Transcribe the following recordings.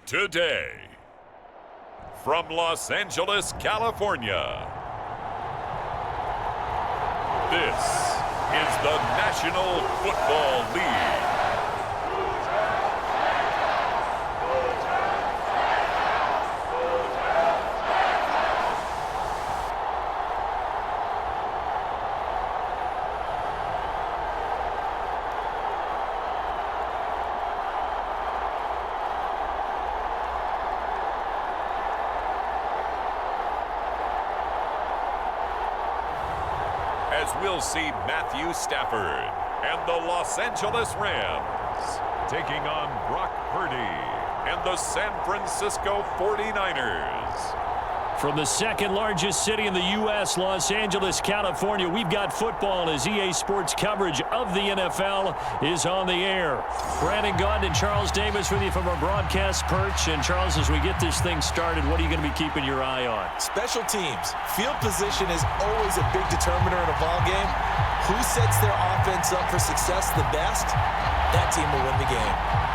Today, from Los Angeles, California, this is the National Football League. As we'll see Matthew Stafford and the Los Angeles Rams taking on Brock Purdy and the San Francisco 49ers. From the second largest city in the U.S., Los Angeles, California, we've got football as EA Sports coverage of the NFL is on the air. Brandon Gaudin and Charles Davis with you from our broadcast perch. And Charles, as we get this thing started, what are you going to be keeping your eye on? Special teams. Field position is always a big determiner in a ball game. Who sets their offense up for success the best? That team will win the game.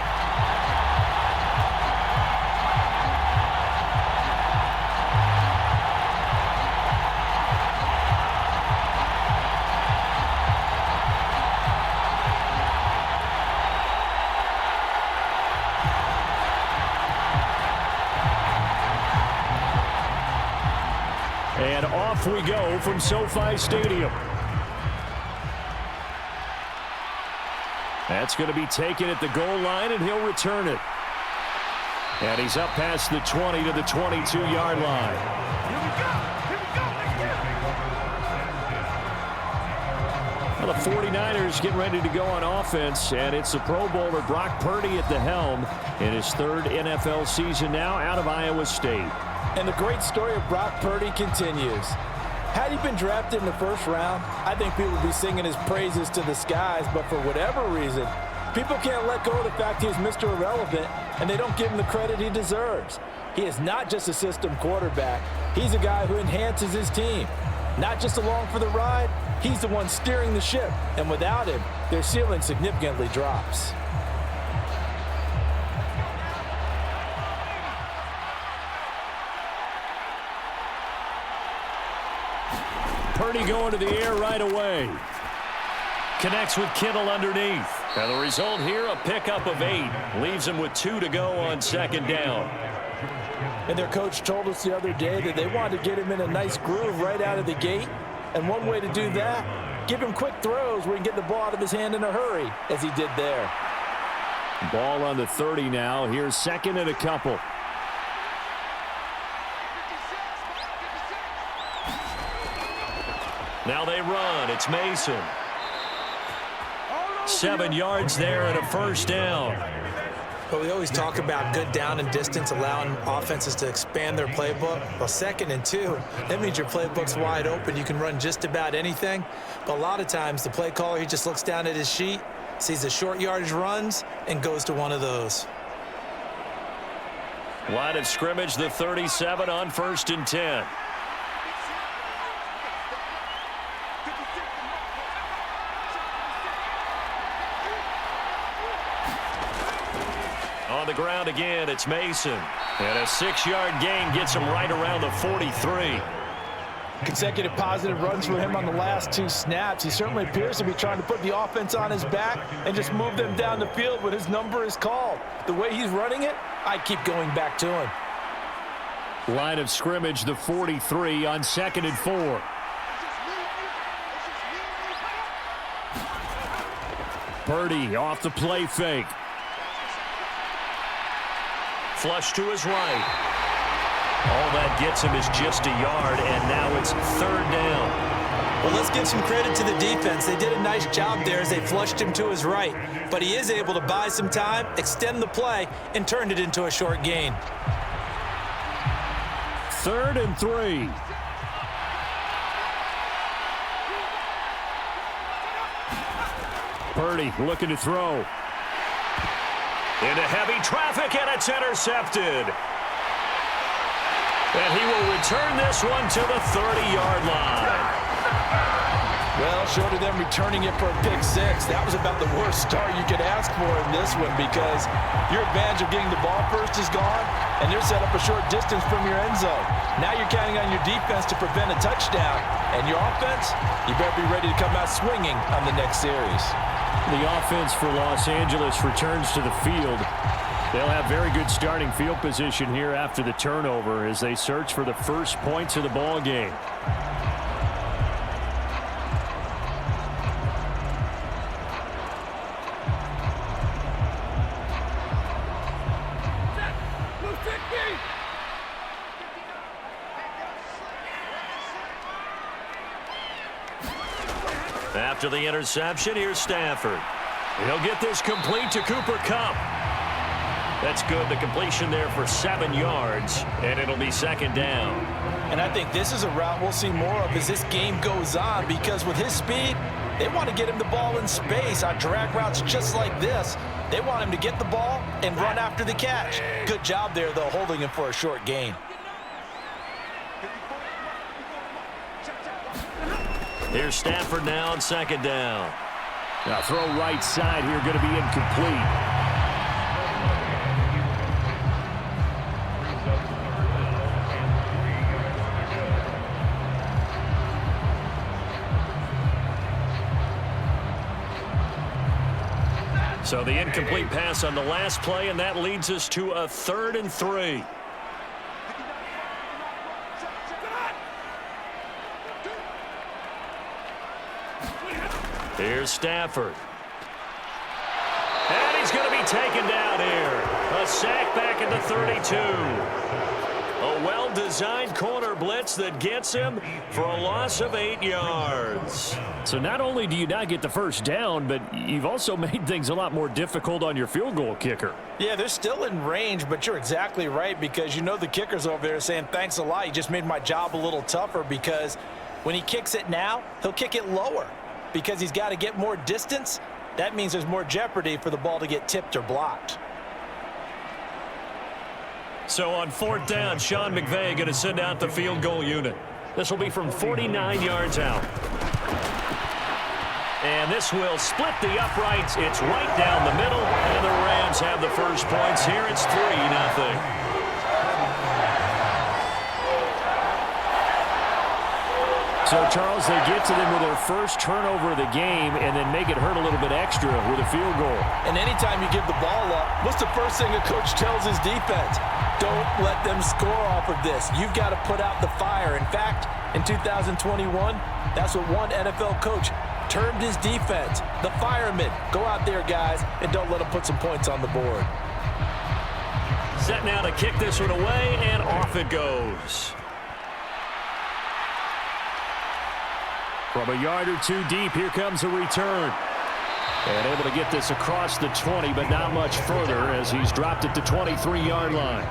And off we go from SoFi Stadium. That's going to be taken at the goal line, and he'll return it. And he's up past the 20 to the 22-yard line. Well, the 49ers getting ready to go on offense, and it's the Pro Bowler Brock Purdy at the helm in his third NFL season now out of Iowa State. And the great story of Brock Purdy continues. Had he been drafted in the first round, I think people would be singing his praises to the skies, but for whatever reason, people can't let go of the fact he's Mr. Irrelevant, and they don't give him the credit he deserves. He is not just a system quarterback. He's a guy who enhances his team. Not just along for the ride, he's the one steering the ship, and without him, their ceiling significantly drops. Purdy going to the air right away. Connects with Kittle underneath. And the result here, a pickup of 8. Leaves him with 2 to go on second down. And their coach told us the other day that they wanted to get him in a nice groove right out of the gate. And one way to do that, give him quick throws where he can get the ball out of his hand in a hurry, as he did there. Ball on the 30 now. Here's second and a couple. Now they run. It's Mason. 7 yards there and a first down. But we always talk about good down and distance, allowing offenses to expand their playbook. Well, 2nd and 2, that means your playbook's wide open. You can run just about anything. But a lot of times, the play caller, he just looks down at his sheet, sees the short yardage runs, and goes to one of those. Line of scrimmage, the 37 on 1st and 10. On the ground again, it's Mason. And a 6-yard gain gets him right around the 43. Consecutive positive runs for him on the last 2 snaps. He certainly appears to be trying to put the offense on his back and just move them down the field when his number is called. The way he's running it, I keep going back to him. Line of scrimmage, the 43 on 2nd and 4. Purdy off the play fake. Flush to his right. All that gets him is just a yard, and now it's 3rd down. Well, let's give some credit to the defense. They did a nice job there as they flushed him to his right. But he is able to buy some time, extend the play, and turned it into a short gain. 3rd and 3. Purdy looking to throw. Into heavy traffic, and it's intercepted. And he will return this one to the 30-yard line. Well, short of them returning it for a pick six, that was about the worst start you could ask for in this one because your advantage of getting the ball first is gone, and they're set up a short distance from your end zone. Now you're counting on your defense to prevent a touchdown, and your offense, you better be ready to come out swinging on the next series. The offense for Los Angeles returns to the field. They'll have very good starting field position here after the turnover as they search for the first points of the ball game. After the interception, here's Stafford. He'll get this complete to Cooper Kupp. That's good. The completion there for 7 yards, and it'll be second down. And I think this is a route we'll see more of as this game goes on because with his speed, they want to get him the ball in space on drag routes just like this. They want him to get the ball and run after the catch. Good job there, though, holding him for a short gain. Here's Stafford now on second down. Now throw right side here, going to be incomplete. So the incomplete pass on the last play, and that leads us to a 3rd and 3. Here's Stafford. And he's going to be taken down here. A sack back at the 32. A well-designed corner blitz that gets him for a loss of 8 yards. So not only do you not get the first down, but you've also made things a lot more difficult on your field goal kicker. Yeah, they're still in range, but you're exactly right because you know the kicker's over there saying, thanks a lot. You just made my job a little tougher because when he kicks it now, he'll kick it lower. Because he's got to get more distance, that means there's more jeopardy for the ball to get tipped or blocked. So on 4th down, Sean McVay going to send out the field goal unit. This will be from 49 yards out. And this will split the uprights. It's right down the middle, and the Rams have the first points here. It's 3-0. So, Charles, they get to them with their first turnover of the game and then make it hurt a little bit extra with a field goal. And anytime you give the ball up, what's the first thing a coach tells his defense? Don't let them score off of this. You've got to put out the fire. In fact, in 2021, that's what one NFL coach termed his defense. The firemen. Go out there, guys, and don't let them put some points on the board. Set now to kick this one away, and off it goes. From a yard or two deep, here comes a return. And able to get this across the 20, but not much further as he's dropped at the 23-yard line.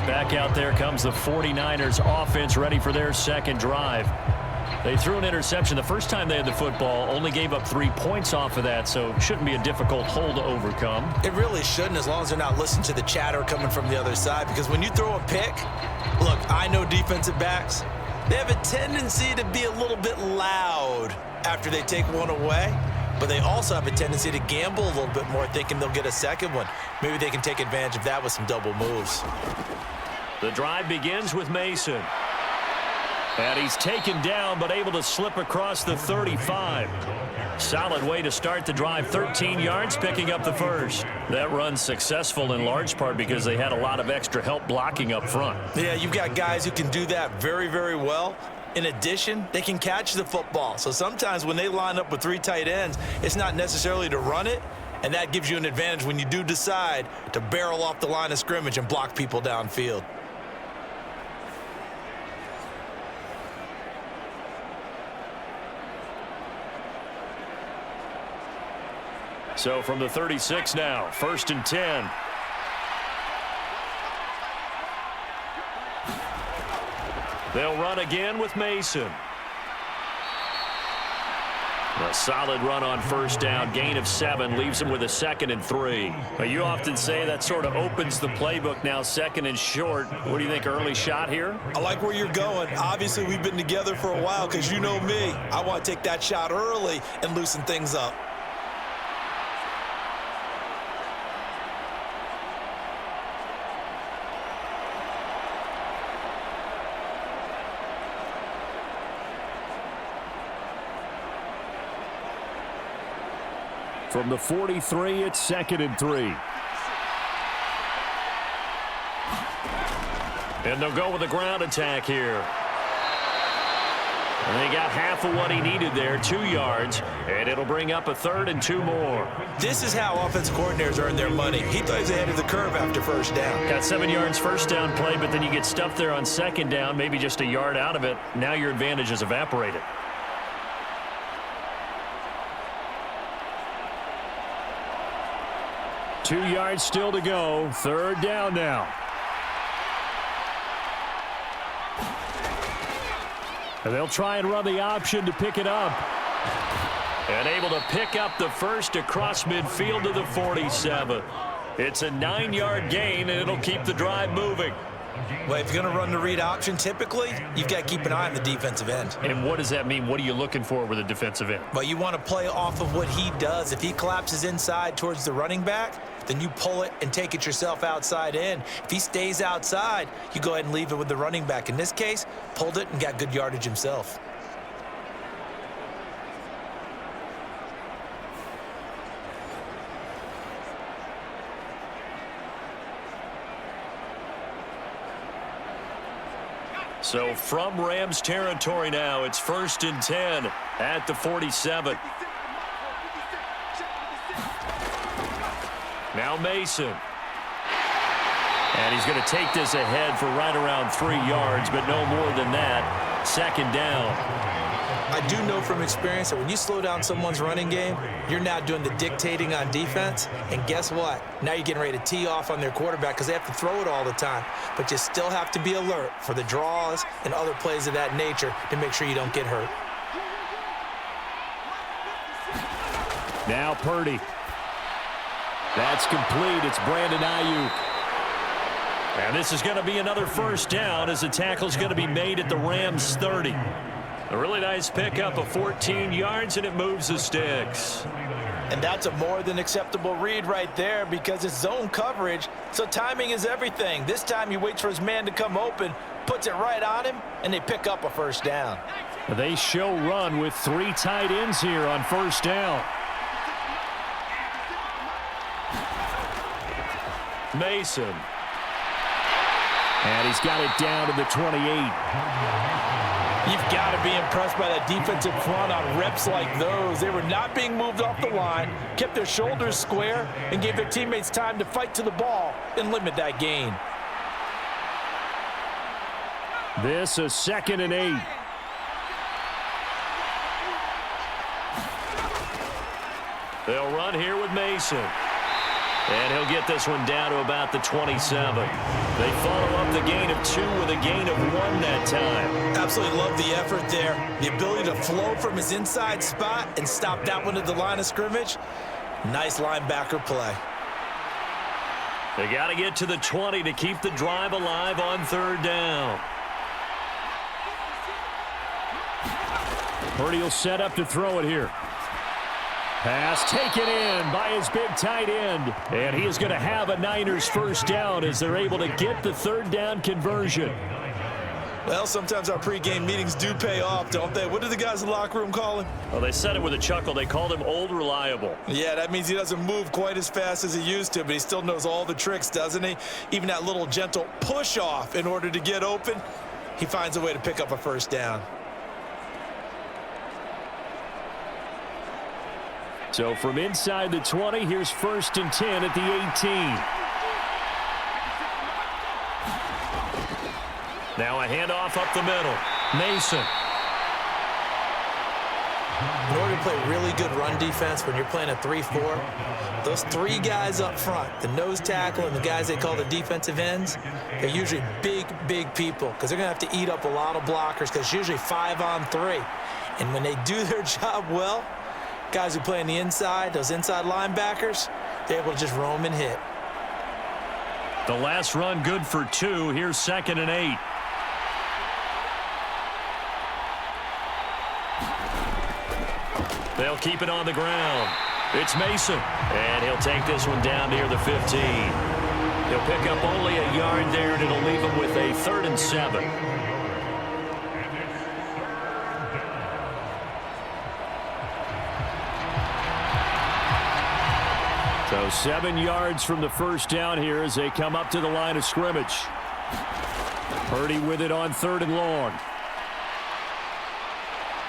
Back out there comes the 49ers offense ready for their second drive. They threw an interception the first time they had the football, only gave up 3 points off of that, so shouldn't be a difficult hole to overcome. It really shouldn't as long as they're not listening to the chatter coming from the other side, because when you throw a pick, look, I know defensive backs, they have a tendency to be a little bit loud after they take one away, but they also have a tendency to gamble a little bit more, thinking they'll get a second one. Maybe they can take advantage of that with some double moves. The drive begins with Mason. And he's taken down, but able to slip across the 35. Solid way to start the drive, 13 yards, picking up the first. That run's successful in large part because they had a lot of extra help blocking up front. Yeah, you've got guys who can do that very, very well. In addition, they can catch the football. So sometimes when they line up with 3 tight ends, it's not necessarily to run it, and that gives you an advantage when you do decide to barrel off the line of scrimmage and block people downfield. So from the 36 now, 1st and 10. They'll run again with Mason. They'll A solid run on first down. Gain of 7 leaves him with a 2nd and 3. But you often say that sort of opens the playbook now, 2nd and short. What do you think, early shot here? I like where you're going. Obviously, we've been together for a while because you know me. I want to take that shot early and loosen things up. From the 43, it's 2nd and 3. And they'll go with a ground attack here. And they got half of what he needed there, 2 yards, and it'll bring up a 3rd and 2 more. This is how offensive coordinators earn their money. He thought he was ahead of the curve after first down. Got 7 yards first down play, but then you get stuffed there on 2nd down, maybe just a yard out of it. Now your advantage is evaporated. Two yards still to go. 3rd down now. And they'll try and run the option to pick it up. And able to pick up the first across midfield to the 47. It's a 9-yard gain, and it'll keep the drive moving. Well, if you're going to run the read option, typically, you've got to keep an eye on the defensive end. And what does that mean? What are you looking for with a defensive end? Well, you want to play off of what he does. If he collapses inside towards the running back, then you pull it and take it yourself outside in. If he stays outside, you go ahead and leave it with the running back. In this case, pulled it and got good yardage himself. So from Rams territory now, it's 1st and 10 at the 47. Now Mason. And he's going to take this ahead for right around 3 yards, but no more than that. 2nd down. I do know from experience that when you slow down someone's running game, you're now doing the dictating on defense. And guess what? Now you're getting ready to tee off on their quarterback because they have to throw it all the time. But you still have to be alert for the draws and other plays of that nature to make sure you don't get hurt. Now Purdy. That's complete. It's Brandon Ayuk. And this is going to be another first down as the tackle's going to be made at the Rams 30. A really nice pickup of 14 yards, and it moves the sticks. And that's a more than acceptable read right there because it's zone coverage, so timing is everything. This time he waits for his man to come open, puts it right on him, and they pick up a first down. They show run with 3 tight ends here on first down. Mason. And he's got it down to the 28. You've got to be impressed by that defensive front on reps like those. They were not being moved off the line, kept their shoulders square, and gave their teammates time to fight to the ball and limit that gain. This is 2nd and 8. They'll run here with Mason. And he'll get this one down to about the 27. They follow up the gain of 2 with a gain of 1 that time. Absolutely love the effort there. The ability to flow from his inside spot and stop that one at the line of scrimmage. Nice linebacker play. They got to get to the 20 to keep the drive alive on 3rd down. Purdy will set up to throw it here. Pass taken in by his big tight end. And he is going to have a Niners first down as they're able to get the 3rd down conversion. Well, sometimes our pregame meetings do pay off, don't they? What do the guys in the locker room call him? Well, they said it with a chuckle. They called him Old Reliable. Yeah, that means he doesn't move quite as fast as he used to, but he still knows all the tricks, doesn't he? Even that little gentle push-off in order to get open, he finds a way to pick up a first down. So from inside the 20, here's 1st and 10 at the 18. Now a handoff up the middle. Mason. In order to play really good run defense when you're playing a 3-4, those 3 guys up front, the nose tackle and the guys they call the defensive ends, they're usually big, big people because they're going to have to eat up a lot of blockers because it's usually 5 on 3. And when they do their job well, Guys who play on the inside, those inside linebackers, they're able to just roam and hit. The last run good for 2. Here's 2nd and 8. They'll keep it on the ground. It's Mason, and he'll take this one down near the 15. He'll pick up only a yard there, and it'll leave him with a 3rd and 7. So 7 yards from the first down here as they come up to the line of scrimmage. Purdy with it on 3rd and long.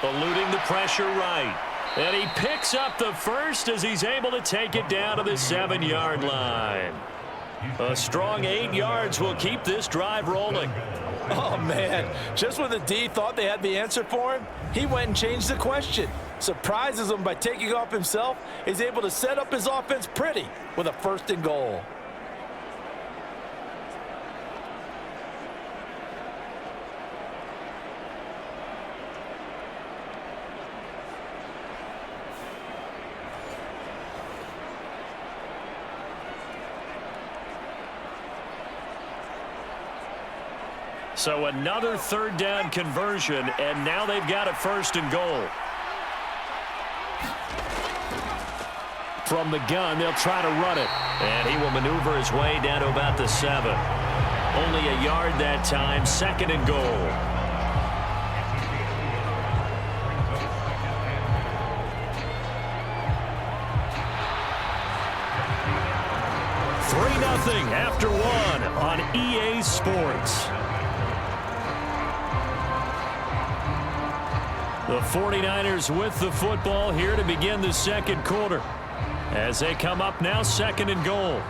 Eluding the pressure right. And he picks up the first as he's able to take it down to the 7-yard line. A strong 8 yards will keep this drive rolling. Oh, man. Just when the D thought they had the answer for him, he went and changed the question. Surprises him by taking off himself. He's able to set up his offense pretty with a 1st and goal. So another 3rd down conversion, and now they've got a 1st and goal. From the gun, they'll try to run it. And he will maneuver his way down to about the 7. Only a yard that time, 2nd and goal. Nothing after 1 on EA Sports. The 49ers with the football here to begin the 2nd quarter. As they come up now, 2nd and goal.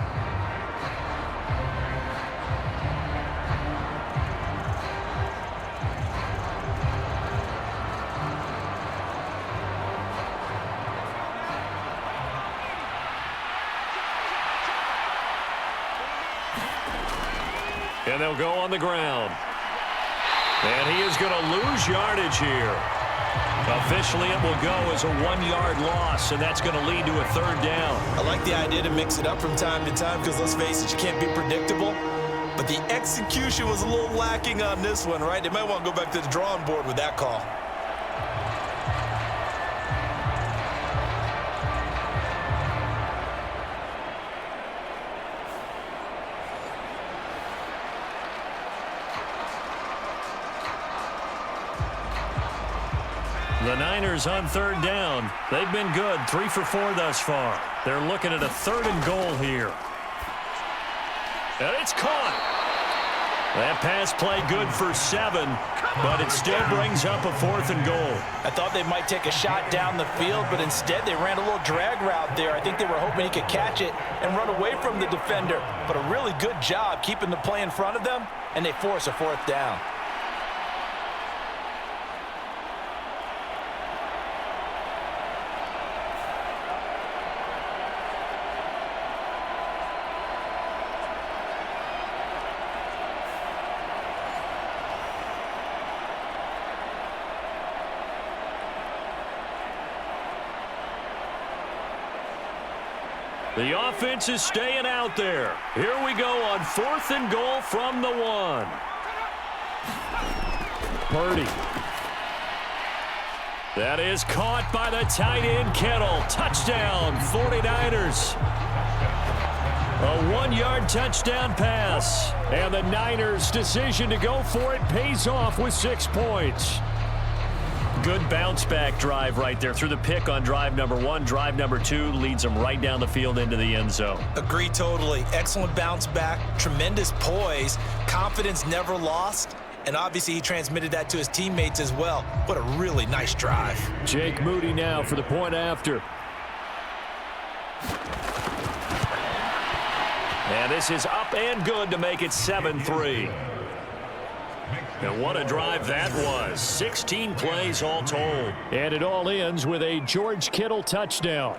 And they'll go on the ground. And he is going to lose yardage here. Officially, it will go as a 1-yard loss, and that's going to lead to a 3rd down. I like the idea to mix it up from time to time because, let's face it, you can't be predictable. But the execution was a little lacking on this one, right? They might want to go back to the drawing board with that call. The Niners on 3rd down. They've been good, 3 for 4 thus far. They're looking at a 3rd and goal here. And it's caught. That pass play good for 7, but it still brings up a 4th and goal. I thought they might take a shot down the field, but instead they ran a little drag route there. I think they were hoping he could catch it and run away from the defender. But a really good job keeping the play in front of them, and they force a 4th down. The offense is staying out there. Here we go on 4th and goal from the 1. Purdy. That is caught by the tight end, Kittle. Touchdown, 49ers. A 1-yard touchdown pass. And the Niners' decision to go for it pays off with 6 points. Good bounce-back drive right there through the pick on drive number 1. Drive number 2 leads them right down the field into the end zone. Agree totally. Excellent bounce back, tremendous poise, confidence never lost, and obviously he transmitted that to his teammates as well. What a really nice drive. Jake Moody now for the point after. And this is up and good to make it 7-3. And what a drive that was. 16 plays all told. And it all ends with a George Kittle touchdown.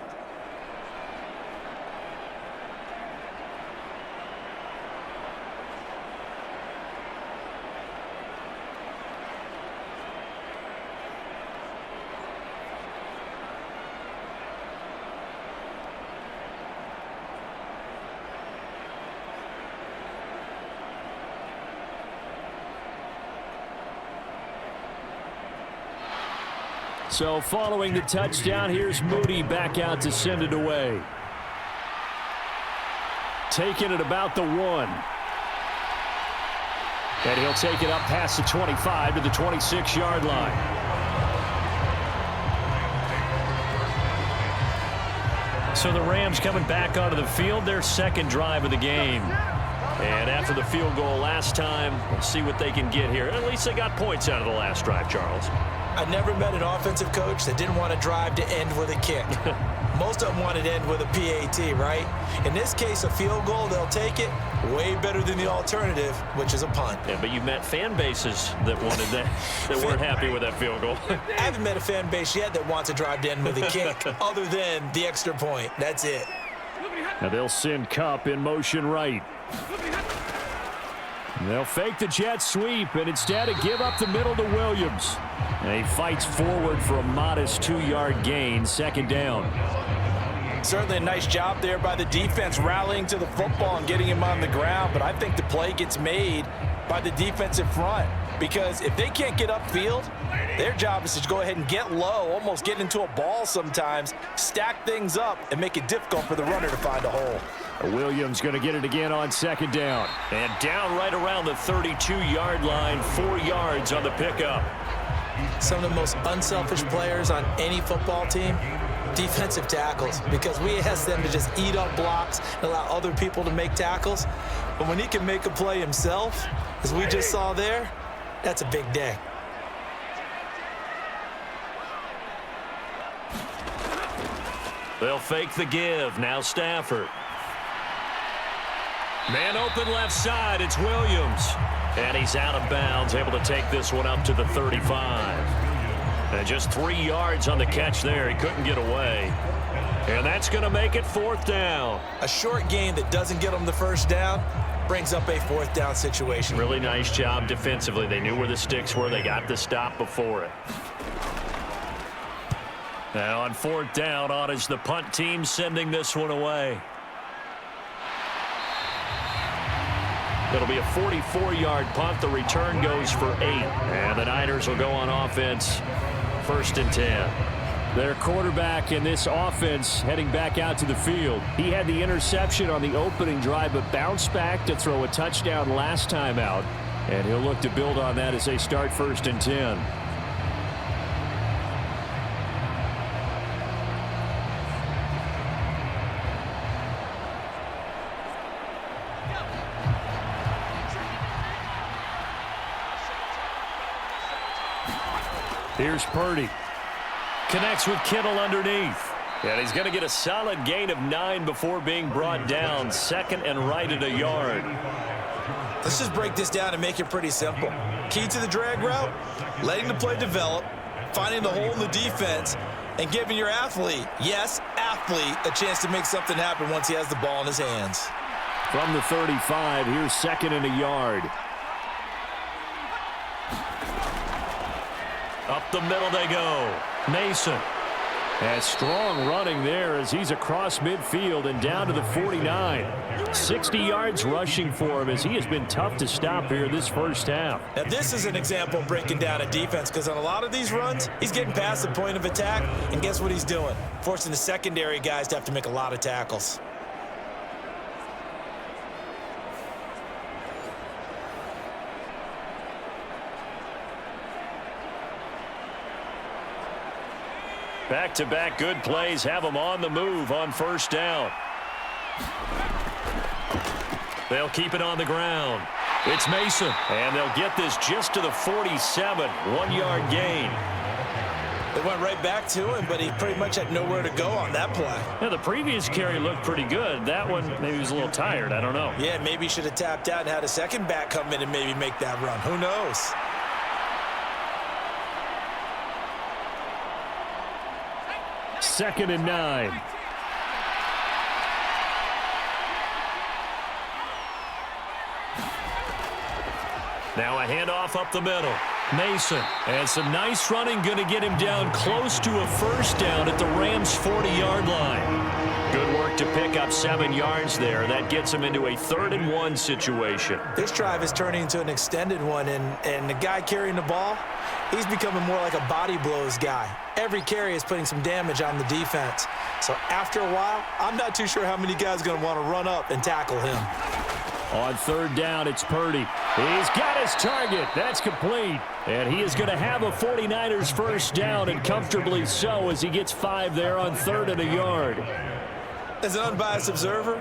So following the touchdown, here's Moody back out to send it away. Taking it about the 1. And he'll take it up past the 25 to the 26-yard line. So the Rams coming back onto the field, their second drive of the game. And after the field goal last time, let's see what they can get here. At least they got points out of the last drive, Charles. I never met an offensive coach that didn't want to drive to end with a kick. Most of them wanted to end with a PAT, right? In this case, a field goal, they'll take it. Way better than the alternative, which is a punt. Yeah, but you met fan bases that wanted that, that weren't happy with that field goal. I haven't met a fan base yet that wants to drive to end with a kick, other than the extra point. That's it. Now they'll send Kupp in motion right. They'll fake the jet sweep and instead give up the middle to Williams. And he fights forward for a modest 2-yard gain, second down. Certainly a nice job there by the defense rallying to the football and getting him on the ground, but I think the play gets made by the defensive front because if they can't get upfield, their job is to go ahead and get low, almost get into a ball sometimes, stack things up, and make it difficult for the runner to find a hole. Williams going to get it again on second down. And down right around the 32-yard line, 4 yards on the pickup. Some of the most unselfish players on any football team, defensive tackles, because we ask them to just eat up blocks and allow other people to make tackles. But when he can make a play himself, as we just saw there, that's a big day. They'll fake the give. Now Stafford. Man open left side. It's Williams. And he's out of bounds, able to take this one up to the 35. And just 3 yards on the catch there. He couldn't get away. And that's going to make it 4th down. A short gain that doesn't get them the first down brings up a 4th down situation. Really nice job defensively. They knew where the sticks were. They got the stop before it. Now on 4th down, on is the punt team sending this one away. It'll be a 44-yard punt. The return goes for 8. And the Niners will go on offense, 1st and 10. Their quarterback in this offense heading back out to the field. He had the interception on the opening drive, but bounced back to throw a touchdown last time out. And he'll look to build on that as they start 1st and 10. Here's Purdy. Connects with Kittle underneath. And he's going to get a solid gain of 9 before being brought down. 2nd and right at a yard. Let's just break this down and make it pretty simple. Key to the drag route, letting the play develop, finding the hole in the defense, and giving your athlete, yes, athlete, a chance to make something happen once he has the ball in his hands. From the 35, here's 2nd and a yard. Up the middle they go. Mason. And strong running there as he's across midfield and down to the 49. 60 yards rushing for him as he has been tough to stop here this first half. Now this is an example of breaking down a defense because on a lot of these runs, he's getting past the point of attack, and guess what he's doing? Forcing the secondary guys to have to make a lot of tackles. Back-to-back good plays have them on the move on 1st down. They'll keep it on the ground. It's Mason, and they'll get this just to the 47. 1-yard gain. They went right back to him, but he pretty much had nowhere to go on that play. Yeah, the previous carry looked pretty good. That one, maybe he was a little tired. I don't know. Yeah, maybe he should have tapped out and had a second back come in and maybe make that run. Who knows? Second and 9. Now a handoff up the middle. Mason. And some nice running going to get him down close to a 1st down at the Rams' 40-yard line. Good work to pick up 7 yards there. That gets him into a 3rd-and-1 situation. This drive is turning into an extended one, and the guy carrying the ball, he's becoming more like a body blows guy. Every carry is putting some damage on the defense. So after a while, I'm not too sure how many guys are going to want to run up and tackle him. On 3rd down, it's Purdy. He's got his target. That's complete. And he is going to have a 49ers first down, and comfortably so, as he gets 5 there on 3rd and a yard. As an unbiased observer,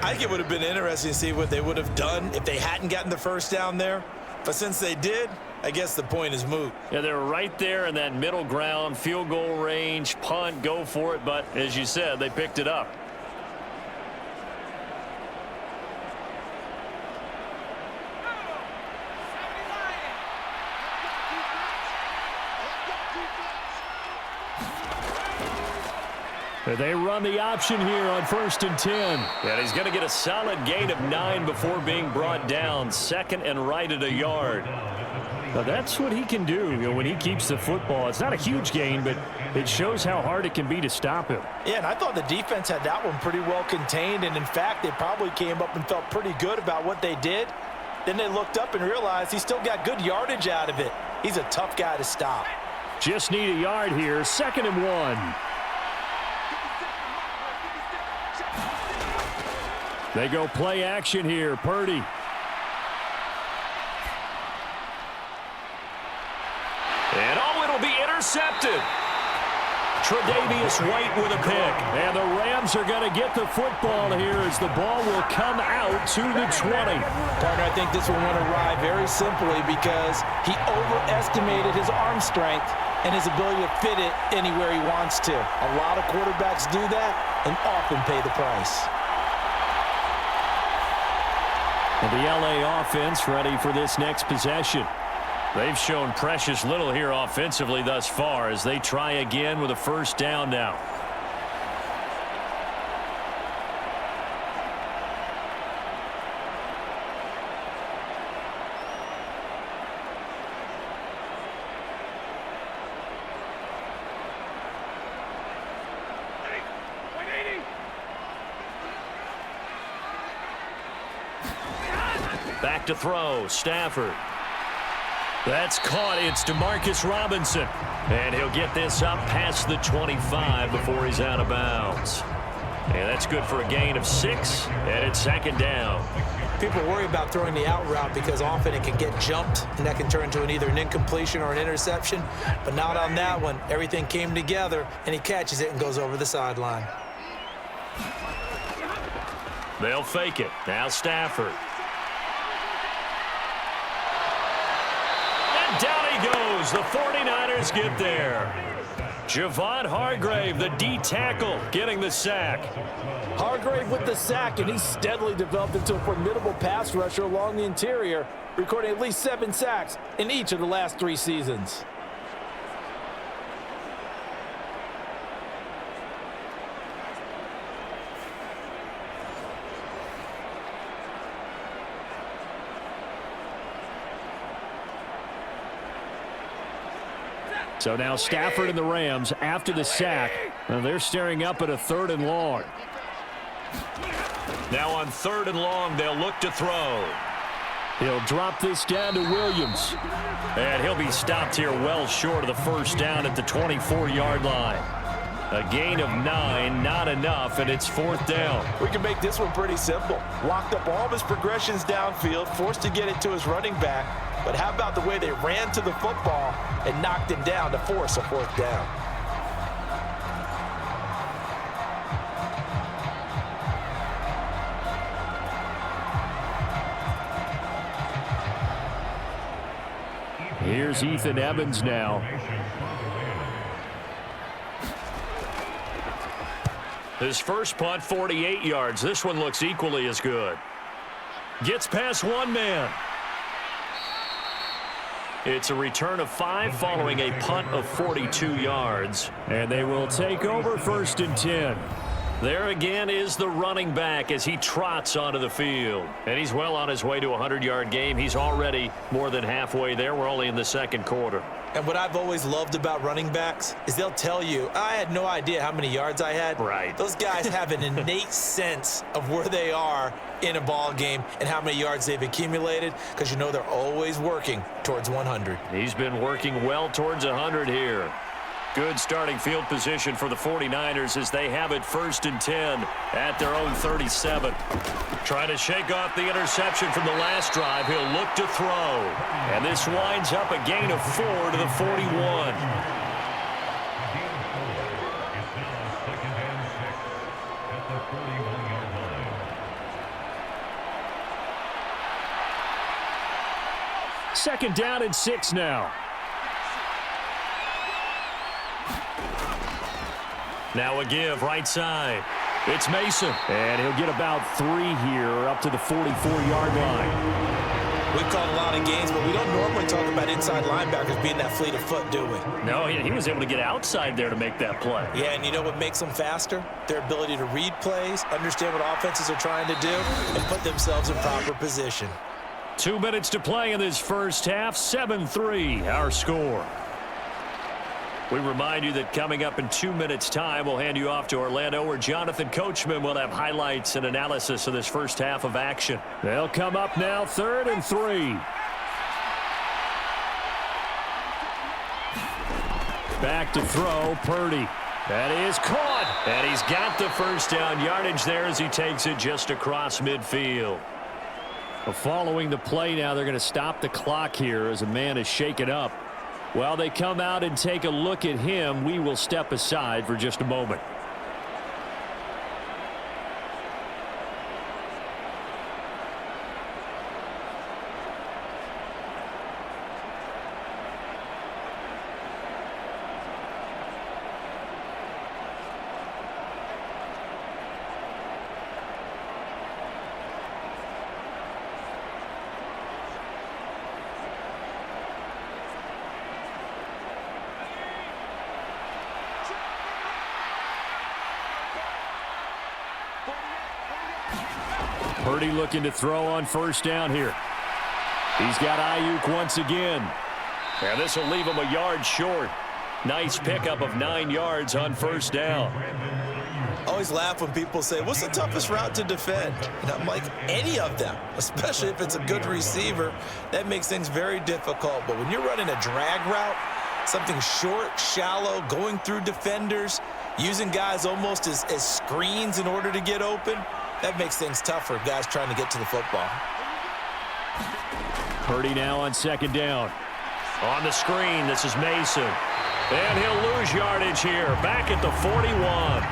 I think it would have been interesting to see what they would have done if they hadn't gotten the first down there. But since they did, I guess the point is moot. Yeah, they're right there in that middle ground, field goal range, punt, go for it. But as you said, they picked it up. They run the option here on 1st and 10. And he's going to get a solid gain of 9 before being brought down. 2nd and right at a yard. Now that's what he can do, when he keeps the football. It's not a huge gain, but it shows how hard it can be to stop him. Yeah, and I thought the defense had that one pretty well contained. And in fact, they probably came up and felt pretty good about what they did. Then they looked up and realized he still got good yardage out of it. He's a tough guy to stop. Just need a yard here. 2nd and 1. They go play action here. Purdy. And it'll be intercepted. Tre'Davious White with a pick. And the Rams are going to get the football here as the ball will come out to the 20. Partner, I think this one went awry very simply because he overestimated his arm strength and his ability to fit it anywhere he wants to. A lot of quarterbacks do that and often pay the price. And the LA offense ready for this next possession. They've shown precious little here offensively thus far as they try again with a first down now. Back to throw, Stafford. That's caught. It's DeMarcus Robinson. And he'll get this up past the 25 before he's out of bounds. And that's good for a gain of 6, and it's 2nd down. People worry about throwing the out route because often it can get jumped, and that can turn into either an incompletion or an interception. But not on that one. Everything came together, and he catches it and goes over the sideline. They'll fake it. Now Stafford. Down he goes. The 49ers get there. Javon Hargrave, the D tackle, getting the sack. Hargrave with the sack, and he's steadily developed into a formidable pass rusher along the interior, recording at least 7 sacks in each of the last 3 seasons. So now Stafford and the Rams after the sack. And they're staring up at a 3rd and long. Now on 3rd and long, they'll look to throw. He'll drop this down to Williams. And he'll be stopped here well short of the first down at the 24-yard line. A gain of 9, not enough, and it's 4th down. We can make this one pretty simple. Locked up all of his progressions downfield, forced to get it to his running back. But how about the way they ran to the football and knocked him down to force a 4th down? Here's Ethan Evans now. His first punt, 48 yards. This one looks equally as good. Gets past one man. It's a return of 5 following a punt of 42 yards. And they will take over 1st and 10. There again is the running back as he trots onto the field. And he's well on his way to a 100-yard game. He's already more than halfway there. We're only in the 2nd quarter. And what I've always loved about running backs is they'll tell you, I had no idea how many yards I had. Right. Those guys have an innate sense of where they are in a ball game and how many yards they've accumulated, because you know they're always working towards 100. He's been working well towards 100 here. Good starting field position for the 49ers as they have it 1st and 10 at their own 37. Trying to shake off the interception from the last drive. He'll look to throw. And this winds up a gain of 4 to the 41. Second down and 6 now. Now a give right side. It's Mason. And he'll get about 3 here up to the 44-yard line. We've called a lot of games, but we don't normally talk about inside linebackers being that fleet of foot, do we? No, he was able to get outside there to make that play. Yeah, and you know what makes them faster? Their ability to read plays, understand what offenses are trying to do, and put themselves in proper position. 2 minutes to play in this first half. 7-3 our score. We remind you that coming up in 2 minutes' time, we'll hand you off to Orlando, where Jonathan Coachman will have highlights and analysis of this first half of action. They'll come up now, 3rd and 3. Back to throw, Purdy. That is caught, and he's got the first down yardage there as he takes it just across midfield. Well, following the play now, they're going to stop the clock here as a man is shaken up. While they come out and take a look at him, we will step aside for just a moment. Purdy looking to throw on first down here. He's got Ayuk once again. And this will leave him a yard short. Nice pickup of 9 yards on first down. I always laugh when people say, what's the toughest route to defend? And I'm like, any of them, especially if it's a good receiver. That makes things very difficult. But when you're running a drag route, something short, shallow, going through defenders, using guys almost as screens in order to get open, that makes things tough for guys trying to get to the football. Purdy now on second down. On the screen, this is Mason. And he'll lose yardage here, back at the 41.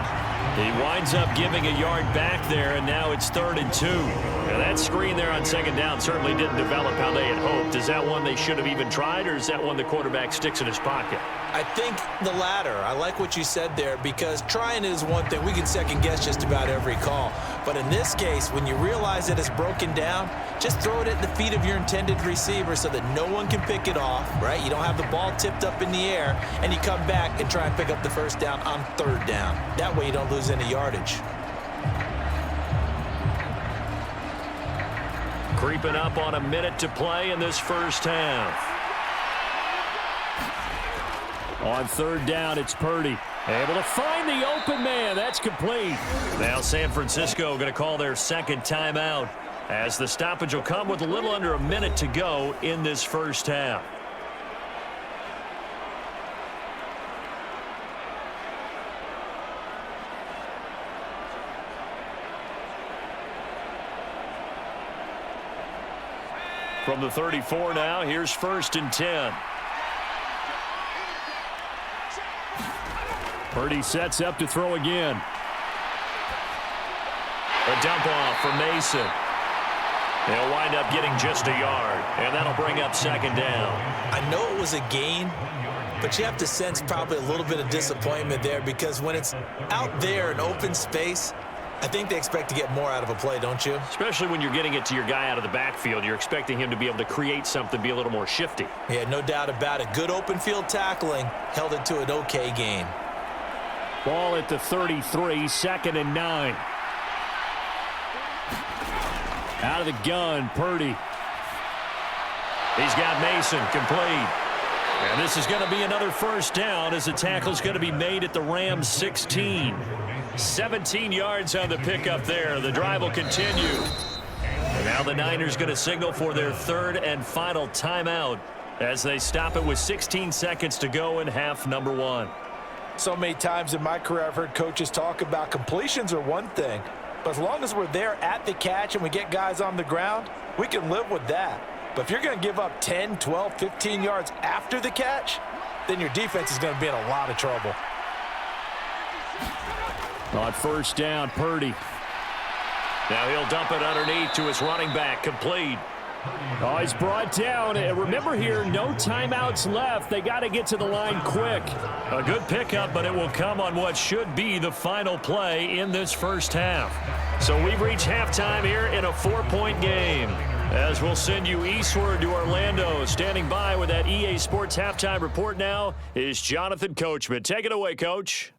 He winds up giving a yard back there, and now it's 3rd and 2. Now that screen there on second down certainly didn't develop how they had hoped. Is that one they should have even tried, or is that one the quarterback sticks in his pocket? I think the latter. I like what you said there, because trying is one thing. We can second guess just about every call. But in this case, when you realize that it's broken down, just throw it at the feet of your intended receiver so that no one can pick it off, right? You don't have the ball tipped up in the air, and you come back and try and pick up the first down on 3rd down. That way you don't lose any yardage. Creeping up on a minute to play in this first half. On 3rd down, it's Purdy. Able to find the open man. That's complete. Now San Francisco going to call their second timeout, as the stoppage will come with a little under a minute to go in this first half. From the 34 now, here's 1st and 10. Purdy sets up to throw again. A dump off for Mason. They'll wind up getting just a yard, and that'll bring up 2nd down. I know it was a gain, but you have to sense probably a little bit of disappointment there, because when it's out there in open space, I think they expect to get more out of a play, don't you? Especially when you're getting it to your guy out of the backfield. You're expecting him to be able to create something, be a little more shifty. Yeah, no doubt about it. Good open field tackling held it to an okay gain. Ball at the 33, 2nd and 9. Out of the gun, Purdy. He's got Mason complete. And this is going to be another first down as the tackle's going to be made at the Rams 16. 17 yards on the pickup there. The drive will continue. And now the Niners going to signal for their third and final timeout as they stop it with 16 seconds to go in half number 1. So many times in my career I've heard coaches talk about completions are one thing, but as long as we're there at the catch and we get guys on the ground, we can live with that. But if you're going to give up 10, 12, 15 yards after the catch, then your defense is going to be in a lot of trouble. On first down, Purdy. Now he'll dump it underneath to his running back, complete. Oh, he's brought down. And remember here, no timeouts left. They got to get to the line quick. A good pickup, but it will come on what should be the final play in this first half. So we've reached halftime here in a 4-point game. As we'll send you eastward to Orlando. Standing by with that EA Sports halftime report now is Jonathan Coachman. Take it away, Coach.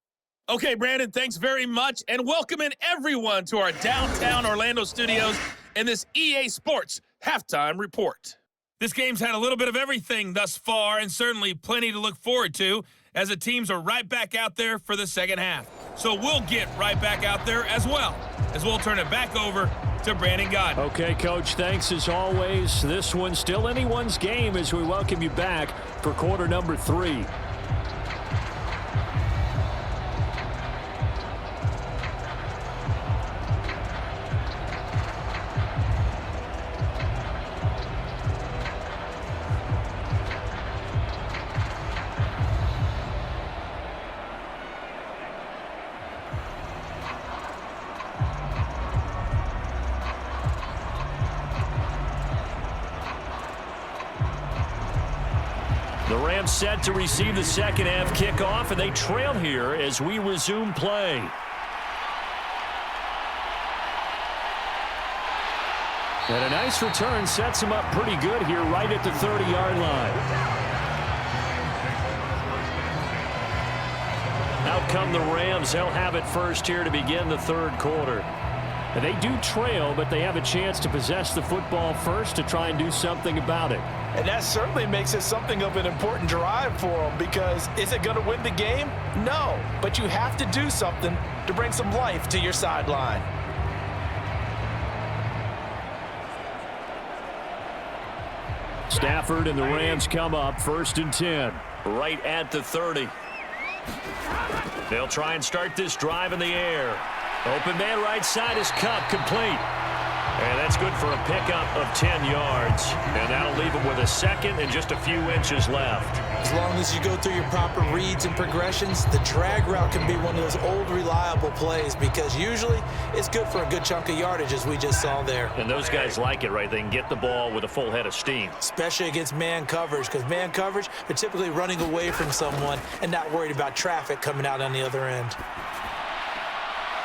Okay, Brandon, thanks very much. And welcome in everyone to our downtown Orlando studios in this EA Sports halftime report. This game's had a little bit of everything thus far and certainly plenty to look forward to as the teams are right back out there for the second half. So we'll get right back out there as well as we'll turn it back over to Brandon Gaudin. Okay, Coach, thanks as always. This one's still anyone's game as we welcome you back for quarter number 3. The Rams set to receive the second half kickoff, and they trail here as we resume play. And a nice return sets them up pretty good here right at the 30-yard line. Out come the Rams. They'll have it first here to begin the third quarter. And they do trail, but they have a chance to possess the football first to try and do something about it. And that certainly makes it something of an important drive for them, because is it going to win the game? No, but you have to do something to bring some life to your sideline. Stafford and the Rams come up first and 10. Right at the 30. They'll try and start this drive in the air. Open man right side is Cup, complete. And that's good for a pickup of 10 yards. And that'll leave him with a second and just a few inches left. As long as you go through your proper reads and progressions, the drag route can be one of those old reliable plays, because usually it's good for a good chunk of yardage, as we just saw there. And those guys like it, right? They can get the ball with a full head of steam. Especially against man coverage, because man coverage, they're typically running away from someone and not worried about traffic coming out on the other end.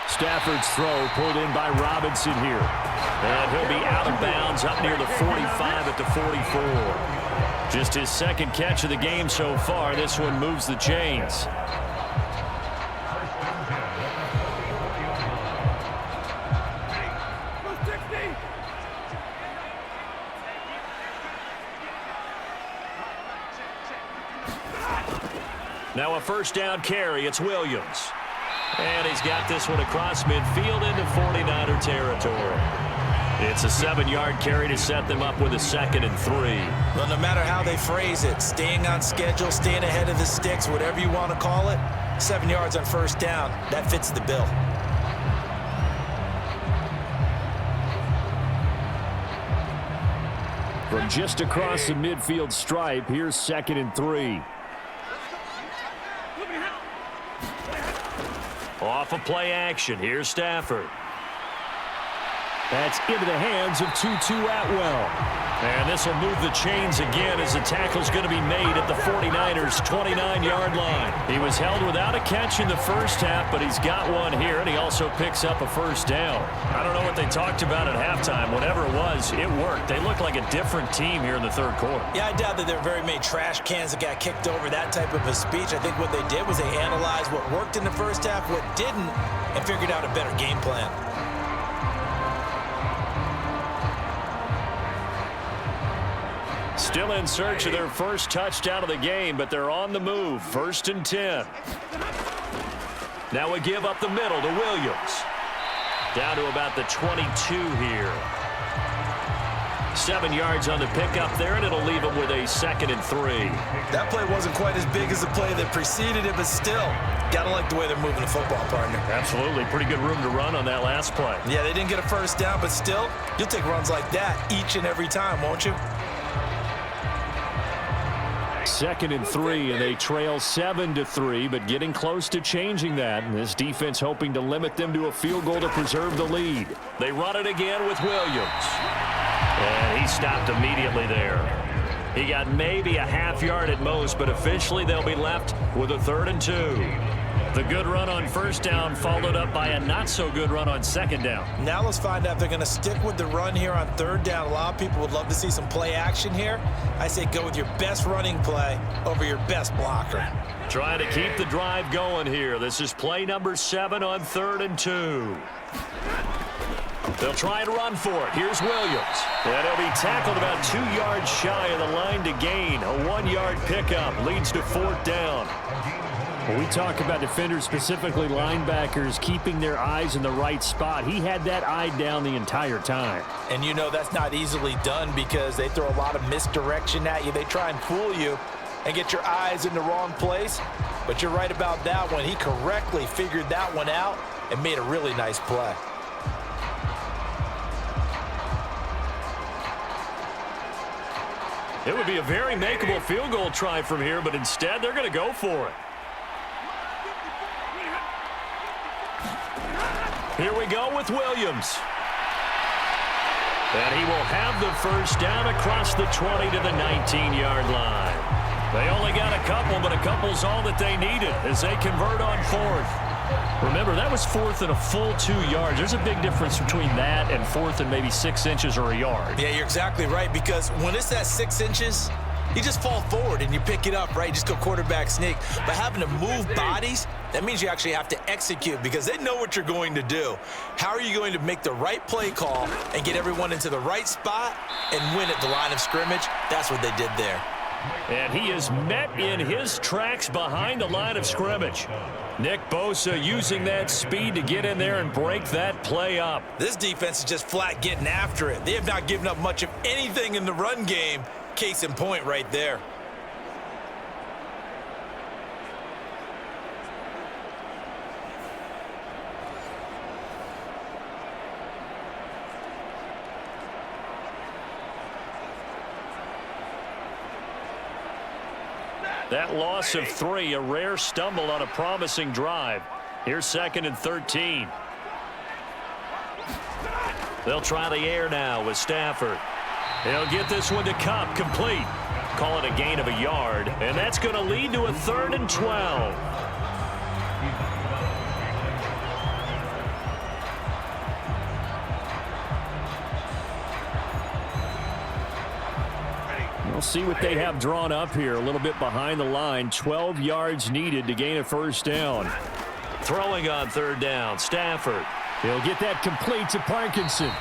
Stafford's throw pulled in by Robinson here. And he'll be out of bounds up near the 45 at the 44. Just his second catch of the game so far. This one moves the chains. Now a first down carry. It's Williams. And he's got this one across midfield into 49er territory. It's a 7-yard carry to set them up with a second and 3. Well, no matter how they phrase it, staying on schedule, staying ahead of the sticks, whatever you want to call it, 7 yards on first down, that fits the bill. From just across the midfield stripe, here's second and 3. Off of play action, here's Stafford. That's into the hands of Tutu Atwell. And this will move the chains again as the tackle's going to be made at the 49ers' 29-yard line. He was held without a catch in the first half, but he's got one here, and he also picks up a first down. I don't know what they talked about at halftime. Whatever it was, it worked. They look like a different team here in the third quarter. Yeah, I doubt that there were very many trash cans that got kicked over, that type of a speech. I think what they did was they analyzed what worked in the first half, what didn't, and figured out a better game plan. Still in search of their first touchdown of the game, but they're on the move. 1st and 10. Now we give up the middle to Williams. Down to about the 22 here. 7 yards on the pickup there, and it'll leave them with a 2nd and 3. That play wasn't quite as big as the play that preceded it, but still, gotta like the way they're moving the football, partner. Absolutely. Pretty good room to run on that last play. Yeah, they didn't get a first down, but still, you'll take runs like that each and every time, won't you? 2nd and 3, and they trail 7-3, but getting close to changing that. And this defense hoping to limit them to a field goal to preserve the lead. They run it again with Williams. And he stopped immediately there. He got maybe a half yard at most, but officially they'll be left with a 3rd and 2. The good run on 1st down followed up by a not-so-good run on 2nd down. Now let's find out if they're going to stick with the run here on 3rd down. A lot of people would love to see some play action here. I say go with your best running play over your best blocker. Trying to keep the drive going here. This is play number 7 on 3rd and 2. They'll try and run for it. Here's Williams. And he'll be tackled about 2 yards shy of the line to gain. A 1-yard pickup leads to 4th down. When we talk about defenders, specifically linebackers, keeping their eyes in the right spot, he had that eye down the entire time. And you know that's not easily done because they throw a lot of misdirection at you. They try and fool you and get your eyes in the wrong place. But you're right about that one. He correctly figured that one out and made a really nice play. It would be a very makeable field goal try from here, but instead they're going to go for it. Here we go with Williams. And he will have the 1st down across the 20 to the 19-yard line. They only got a couple, but a couple's all that they needed as they convert on 4th. Remember, that was 4th and a full 2 yards. There's a big difference between that and 4th and maybe 6 inches or a yard. Yeah, you're exactly right, because when it's that 6 inches, you just fall forward and you pick it up, right? You just go quarterback sneak. But having to move bodies, that means you actually have to execute because they know what you're going to do. How are you going to make the right play call and get everyone into the right spot and win at the line of scrimmage? That's what they did there. And he is met in his tracks behind the line of scrimmage. Nick Bosa using that speed to get in there and break that play up. This defense is just flat getting after it. They have not given up much of anything in the run game. Case in point right there. That loss of 3, a rare stumble on a promising drive. Here's 2nd and 13. They'll try the air now with Stafford. He'll get this one to Cup, complete. Call it a gain of a yard, and that's going to lead to a 3rd and 12. We'll see what they have drawn up here. A little bit behind the line. 12 yards needed to gain a 1st down. Throwing on 3rd down, Stafford. He'll get that complete to Parkinson.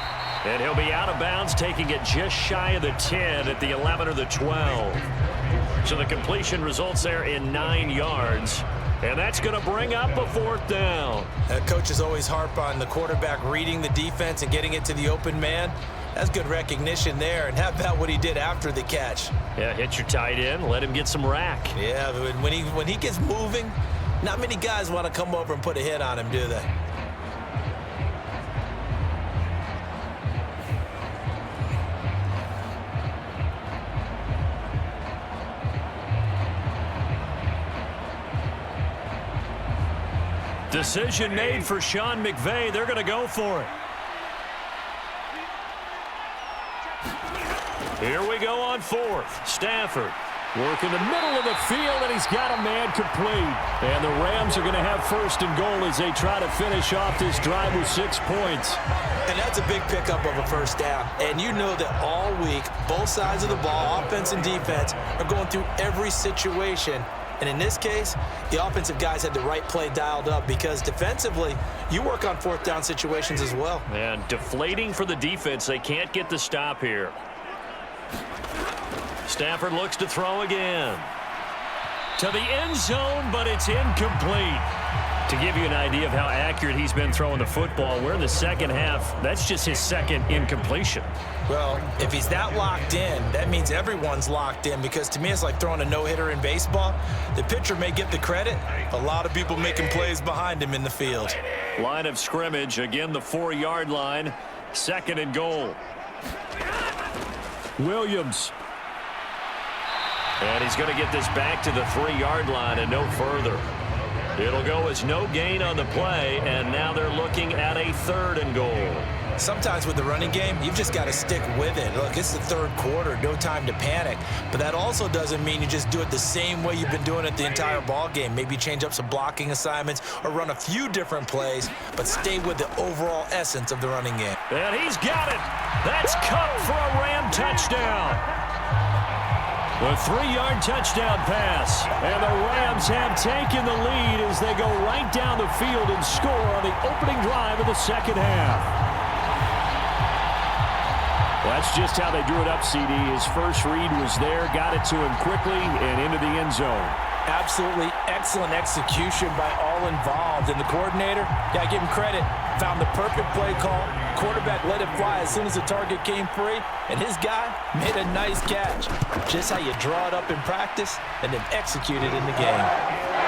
And he'll be out of bounds, taking it just shy of the 10 at the 11 or the 12. So the completion results there in 9 yards. And that's going to bring up a 4th down. Coaches always harp on the quarterback reading the defense and getting it to the open man. That's good recognition there. And how about what he did after the catch? Yeah, hit your tight end, let him get some rack. Yeah, but when he gets moving, not many guys want to come over and put a hit on him, do they? Decision made for Sean McVay. They're going to go for it. Here we go on 4th. Stafford work in the middle of the field, and he's got a man complete. And the Rams are going to have 1st and goal as they try to finish off this drive with 6 points. And that's a big pickup of a 1st down. And you know that all week, both sides of the ball, offense and defense, are going through every situation. And in this case, the offensive guys had the right play dialed up because defensively, you work on 4th down situations as well. And deflating for the defense. They can't get the stop here. Stafford looks to throw again. To the end zone, but it's incomplete. To give you an idea of how accurate he's been throwing the football, we're in the second half. That's just his second incompletion. Well, if he's that locked in, that means everyone's locked in, because to me it's like throwing a no-hitter in baseball. The pitcher may get the credit. A lot of people making plays behind him in the field. Line of scrimmage, again the 4-yard line. Second and goal. Williams. And he's going to get this back to the 3-yard line and no further. It'll go as no gain on the play, and now they're looking at a 3rd and goal. Sometimes with the running game, you've just got to stick with it. Look, it's the 3rd quarter, no time to panic. But that also doesn't mean you just do it the same way you've been doing it the entire ball game. Maybe change up some blocking assignments or run a few different plays, but stay with the overall essence of the running game. And he's got it. That's Cup for a Ram touchdown. The 3-yard touchdown pass. And the Rams have taken the lead as they go right down the field and score on the opening drive of the second half. Well, that's just how they drew it up, CD. His first read was there, got it to him quickly and into the end zone. Absolutely excellent execution by all involved. And the coordinator, got to give him credit, found the perfect play call. Quarterback let it fly as soon as the target came free. And his guy made a nice catch. Just how you draw it up in practice and then execute it in the game.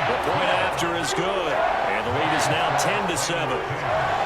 The point after is good. And the lead is now 10-7.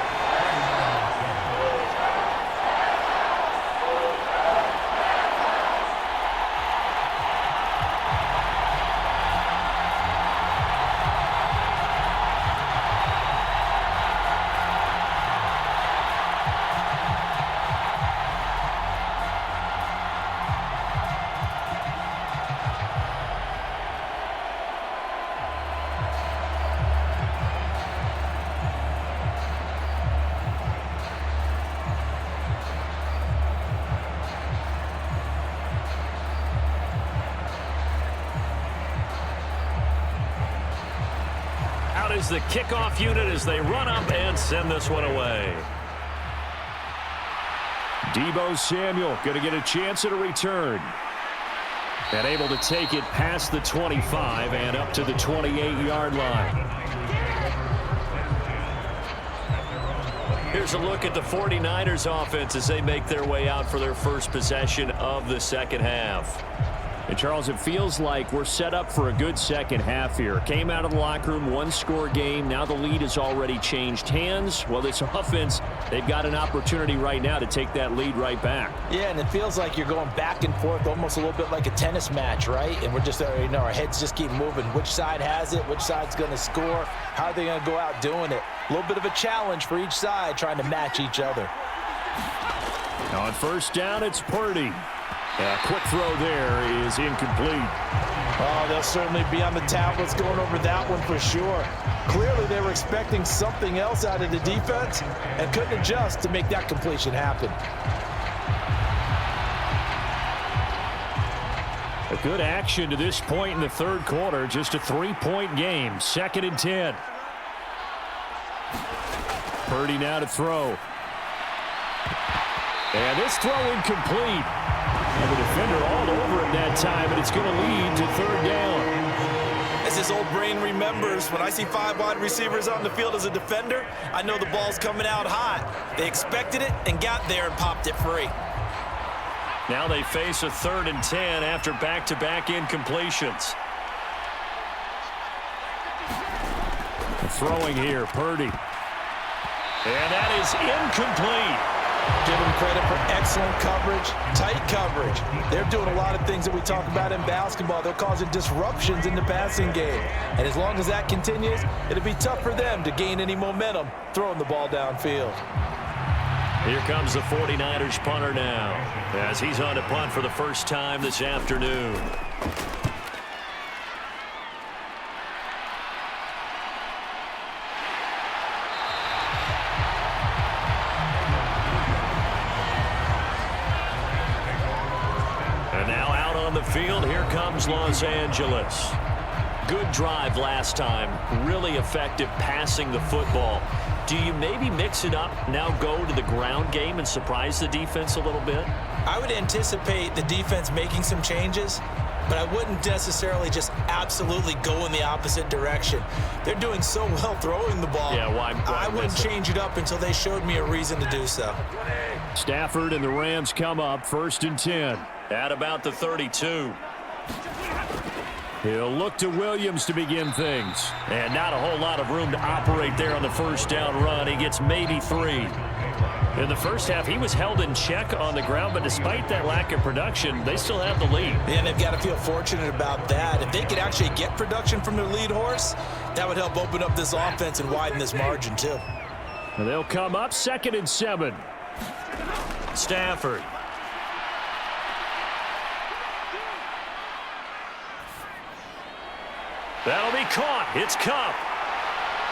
Is the kickoff unit as they run up and send this one away. Deebo Samuel going to get a chance at a return. And able to take it past the 25 and up to the 28-yard line. Here's a look at the 49ers offense as they make their way out for their first possession of the second half. And, Charles, it feels like we're set up for a good second half here. Came out of the locker room, 1-score game. Now the lead has already changed hands. Well, this offense, they've got an opportunity right now to take that lead right back. Yeah, and it feels like you're going back and forth, almost a little bit like a tennis match, right? And we're just, our heads just keep moving. Which side has it? Which side's going to score? How are they going to go out doing it? A little bit of a challenge for each side, trying to match each other. Now on first down, it's Purdy. A quick throw there is incomplete. Oh, they'll certainly be on the tablets going over that one for sure. Clearly, they were expecting something else out of the defense and couldn't adjust to make that completion happen. A good action to this point in the third quarter. Just a 3-point game. 2nd and 10. Purdy now to throw. And this throw incomplete. And the defender all over it that time, and it's going to lead to 3rd down. As his old brain remembers, when I see 5 wide receivers on the field as a defender, I know the ball's coming out hot. They expected it and got there and popped it free. Now they face a 3rd and 10 after back-to-back incompletions. Throwing here, Purdy. And that is incomplete. Give them credit for excellent coverage, tight coverage. They're doing a lot of things that we talk about in basketball. They're causing disruptions in the passing game. And as long as that continues, it'll be tough for them to gain any momentum throwing the ball downfield. Here comes the 49ers punter now, as he's on to punt for the first time this afternoon. Field, here comes Los Angeles. Good drive last time. Really effective passing the football. Do you maybe mix it up, now go to the ground game and surprise the defense a little bit? I would anticipate the defense making some changes, but I wouldn't necessarily just absolutely go in the opposite direction. They're doing so well throwing the ball. Yeah, why I wouldn't change it up until they showed me a reason to do so. Stafford and the Rams come up 1st and 10 at about the 32. He'll look to Williams to begin things. And not a whole lot of room to operate there on the first down run. He gets maybe 3. In the first half, he was held in check on the ground, but despite that lack of production, they still have the lead. And they've got to feel fortunate about that. If they could actually get production from their lead horse, that would help open up this offense and widen this margin too. And they'll come up 2nd and 7. Stafford. That'll be caught. It's Cup.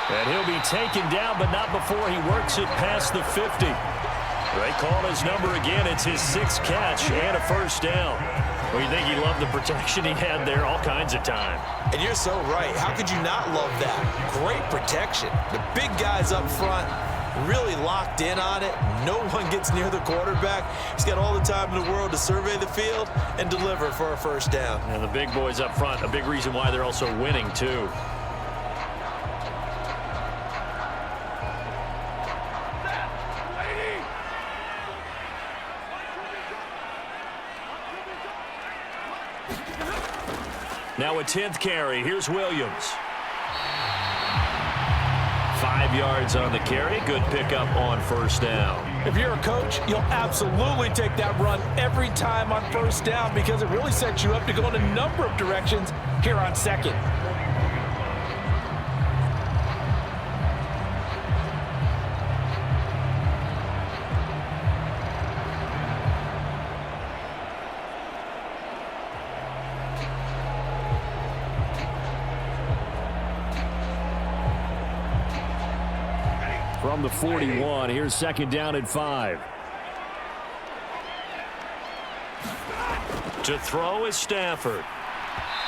And he'll be taken down, but not before he works it past the 50. They call his number again. It's his 6th catch and a first down. Well, you think he loved the protection he had there all kinds of time. And you're so right. How could you not love that? Great protection. The big guys up front really locked in on it. No one gets near the quarterback. He's got all the time in the world to survey the field and deliver for a first down. And the big boys up front, a big reason why they're also winning, too. Now a 10th carry. Here's Williams. 5 yards on the carry. Good pickup on first down. If you're a coach, you'll absolutely take that run every time on first down because it really sets you up to go in a number of directions here on 2nd. From the 41, here's 2nd down and 5. To throw is Stafford.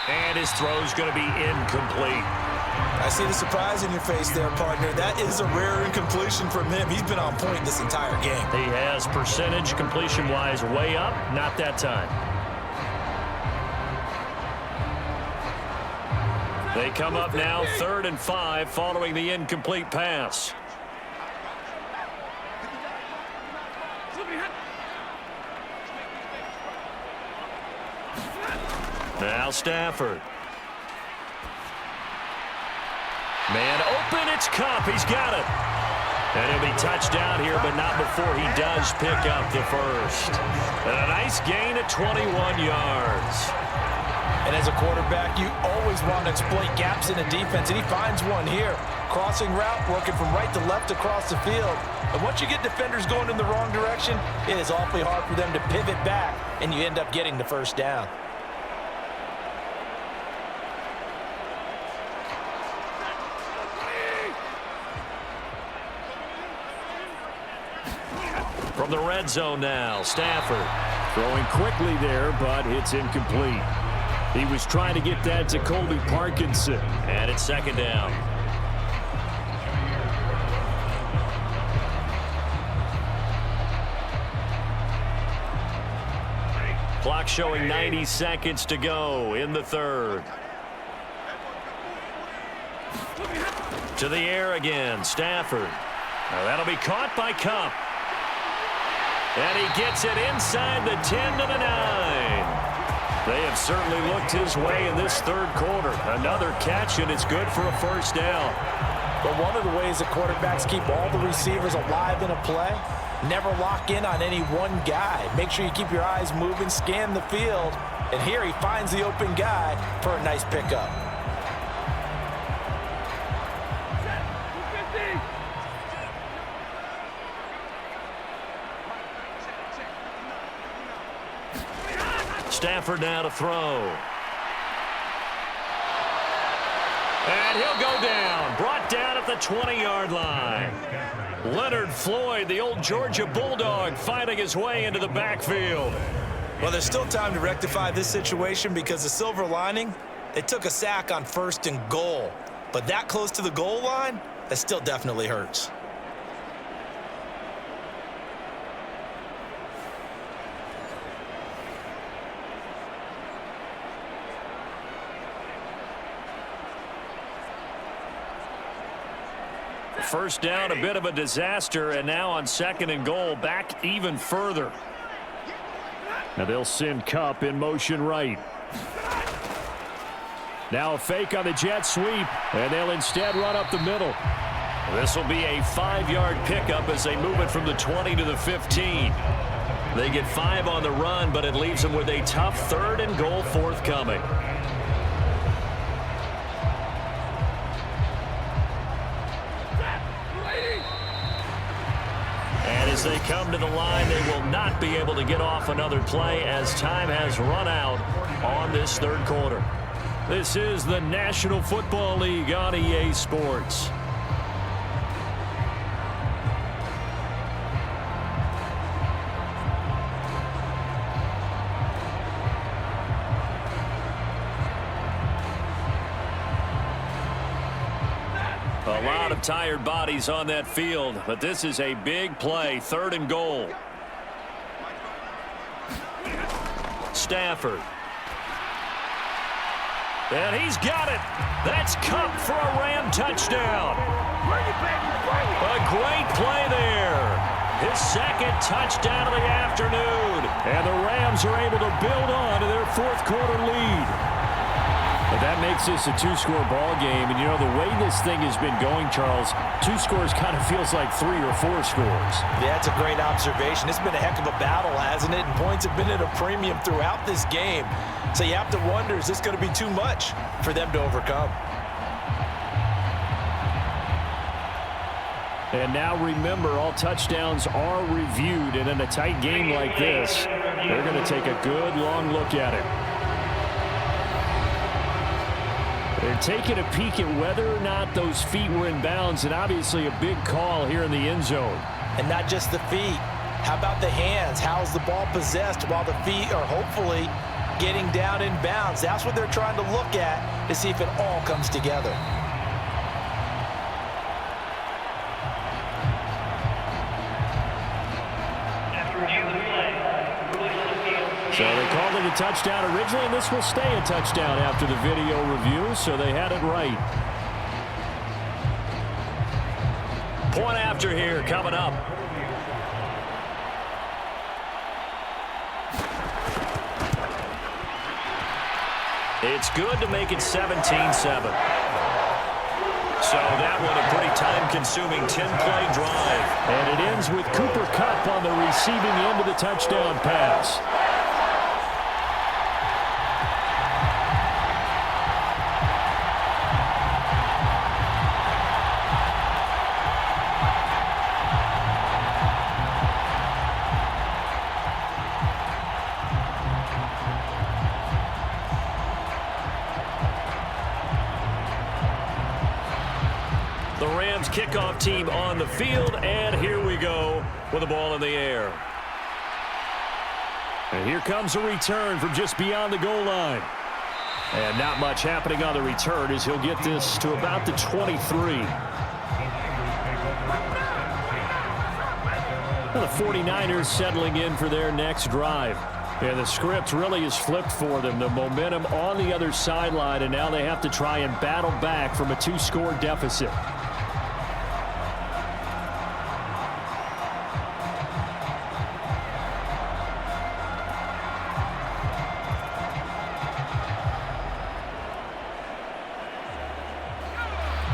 And his throw's going to be incomplete. I see the surprise in your face there, partner. That is a rare incompletion from him. He's been on point this entire game. He has percentage completion-wise way up. Not that time. They come up now 3rd and 5 following the incomplete pass. Now Stafford. Man open, it's Cup. He's got it. And he'll be touched down here, but not before he does pick up the first. And a nice gain of 21 yards. And as a quarterback, you always want to exploit gaps in the defense, and he finds one here. Crossing route, working from right to left across the field. And once you get defenders going in the wrong direction, it is awfully hard for them to pivot back, and you end up getting the first down. From the red zone now, Stafford throwing quickly there, but it's incomplete. He was trying to get that to Colby Parkinson, and it's 2nd down. Clock showing 90 seconds to go in the 3rd. To the air again, Stafford. Now that'll be caught by Cup. And he gets it inside the 10 to the 9. They have certainly looked his way in this 3rd quarter. Another catch, and it's good for a first down. But one of the ways that quarterbacks keep all the receivers alive in a play, never lock in on any one guy. Make sure you keep your eyes moving, scan the field. And here he finds the open guy for a nice pickup. Stafford now to throw. And he'll go down. Brought down at the 20-yard line. Leonard Floyd, the old Georgia Bulldog, fighting his way into the backfield. Well, there's still time to rectify this situation because the silver lining, they took a sack on 1st and goal. But that close to the goal line, that still definitely hurts. first down, a bit of a disaster, and now on 2nd and goal, back even further. Now they'll send Kupp in motion right. Now a fake on the jet sweep, and they'll instead run up the middle. This will be a 5-yard pickup as they move it from the 20 to the 15. They get 5 on the run, but it leaves them with a tough 3rd and goal forthcoming. And as they come to the line, they will not be able to get off another play as time has run out on this 3rd quarter. This is the National Football League on EA Sports. A lot of tired bodies on that field, but this is a big play, 3rd and goal. Stafford. And he's got it. That's Kupp for a Ram touchdown. A great play there. His 2nd touchdown of the afternoon. And the Rams are able to build on to their 4th quarter lead. But that makes this a 2-score ball game. And, you know, the way this thing has been going, Charles, 2 scores kind of feels like 3 or 4 scores. Yeah, that's a great observation. It's been a heck of a battle, hasn't it? And points have been at a premium throughout this game. So you have to wonder, is this going to be too much for them to overcome? And now remember, all touchdowns are reviewed. And in a tight game like this, they're going to take a good long look at it. They're taking a peek at whether or not those feet were in bounds, and obviously a big call here in the end zone. And not just the feet. How about the hands? How's the ball possessed while the feet are hopefully getting down in bounds? That's what they're trying to look at to see if it all comes together. So they called it a touchdown originally, and this will stay a touchdown after the video review, so they had it right. Point after here coming up. It's good to make it 17-7. So that one a pretty time-consuming 10-play drive. And it ends with Cooper Kupp on the receiving end of the touchdown pass. The Rams kickoff team on the field, and here we go with the ball in the air. And here comes a return from just beyond the goal line. And not much happening on the return as he'll get this to about the 23. Well, the 49ers settling in for their next drive. And the script really is flipped for them. The momentum on the other sideline, and now they have to try and battle back from a 2-score deficit.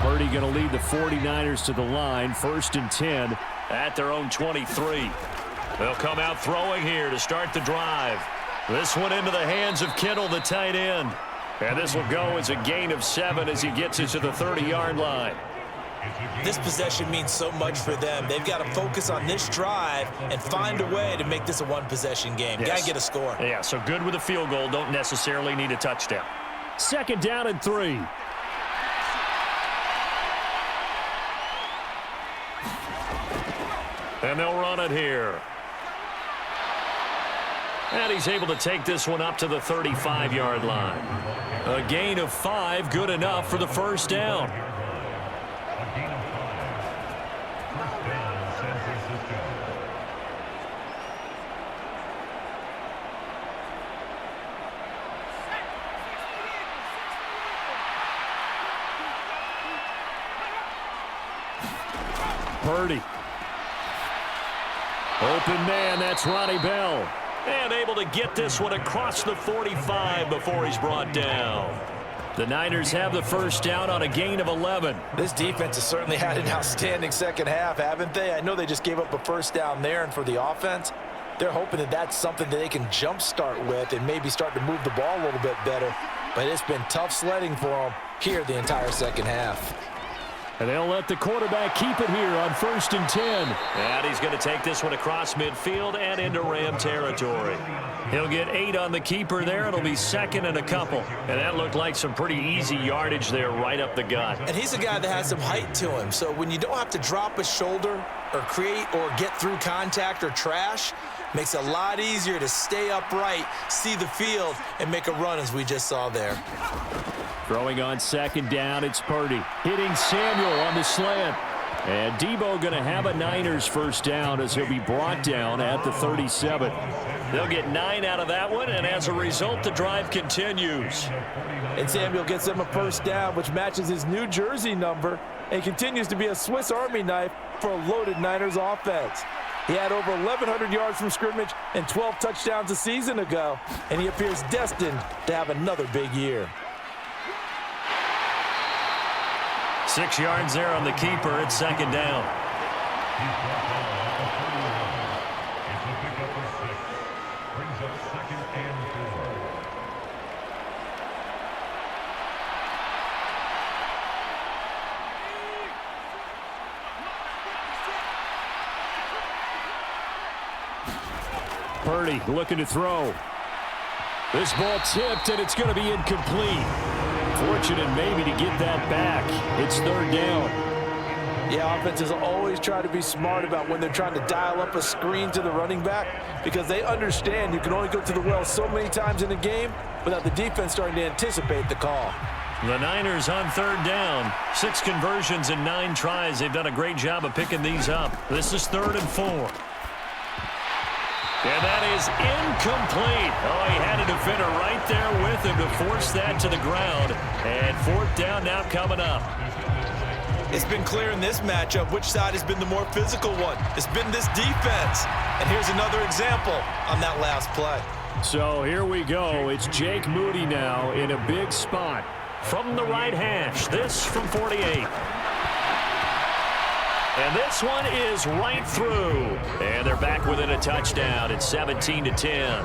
Purdy going to lead the 49ers to the line, 1st and 10 at their own 23. They'll come out throwing here to start the drive. This one into the hands of Kittle, the tight end. And this will go as a gain of 7 as he gets it to the 30-yard line. This possession means so much for them. They've got to focus on this drive and find a way to make this a one-possession game. Yes. Got to get a score. Yeah, so good with a field goal. Don't necessarily need a touchdown. 2nd down and 3. And they'll run it here. And he's able to take this one up to the 35-yard line. A gain of 5, good enough for the 1st down. Purdy. Open man, that's Ronnie Bell. And able to get this one across the 45 before he's brought down. The Niners have the first down on a gain of 11. This defense has certainly had an outstanding second half, haven't they? I know they just gave up a first down there, and for the offense, they're hoping that that's something that they can jumpstart with and maybe start to move the ball a little bit better. But it's been tough sledding for them here the entire second half. And they'll let the quarterback keep it here on 1st and 10. And he's going to take this one across midfield and into Ram territory. He'll get 8 on the keeper there. It'll be 2nd and a couple. And that looked like some pretty easy yardage there right up the gut. And he's a guy that has some height to him. So when you don't have to drop a shoulder or create or get through contact or trash, makes it a lot easier to stay upright, see the field, and make a run as we just saw there. Throwing on 2nd down, it's Purdy. Hitting Samuel on the slant. And Debo going to have a Niners first down as he'll be brought down at the 37. They'll get 9 out of that one, and as a result, the drive continues. And Samuel gets him a first down, which matches his New Jersey number and continues to be a Swiss Army knife for a loaded Niners offense. He had over 1,100 yards from scrimmage and 12 touchdowns a season ago, and he appears destined to have another big year. 6 yards there on the keeper. It's 2nd down. Purdy looking to throw. This ball tipped, and it's going to be incomplete. Fortunate maybe to get that back. It's 3rd down. Yeah, offenses always try to be smart about when they're trying to dial up a screen to the running back because they understand you can only go to the well so many times in a game without the defense starting to anticipate the call. The Niners on 3rd down. 6 conversions and 9 tries. They've done a great job of picking these up. This is 3rd and 4. And that is incomplete. Oh, he had a defender right there with him to force that to the ground. And 4th down now coming up. It's been clear in this matchup which side has been the more physical one. It's been this defense. And here's another example on that last play. So here we go. It's Jake Moody now in a big spot. From the right hash. This from 48. And this one is right through. And they're back within a touchdown. It's 17-10.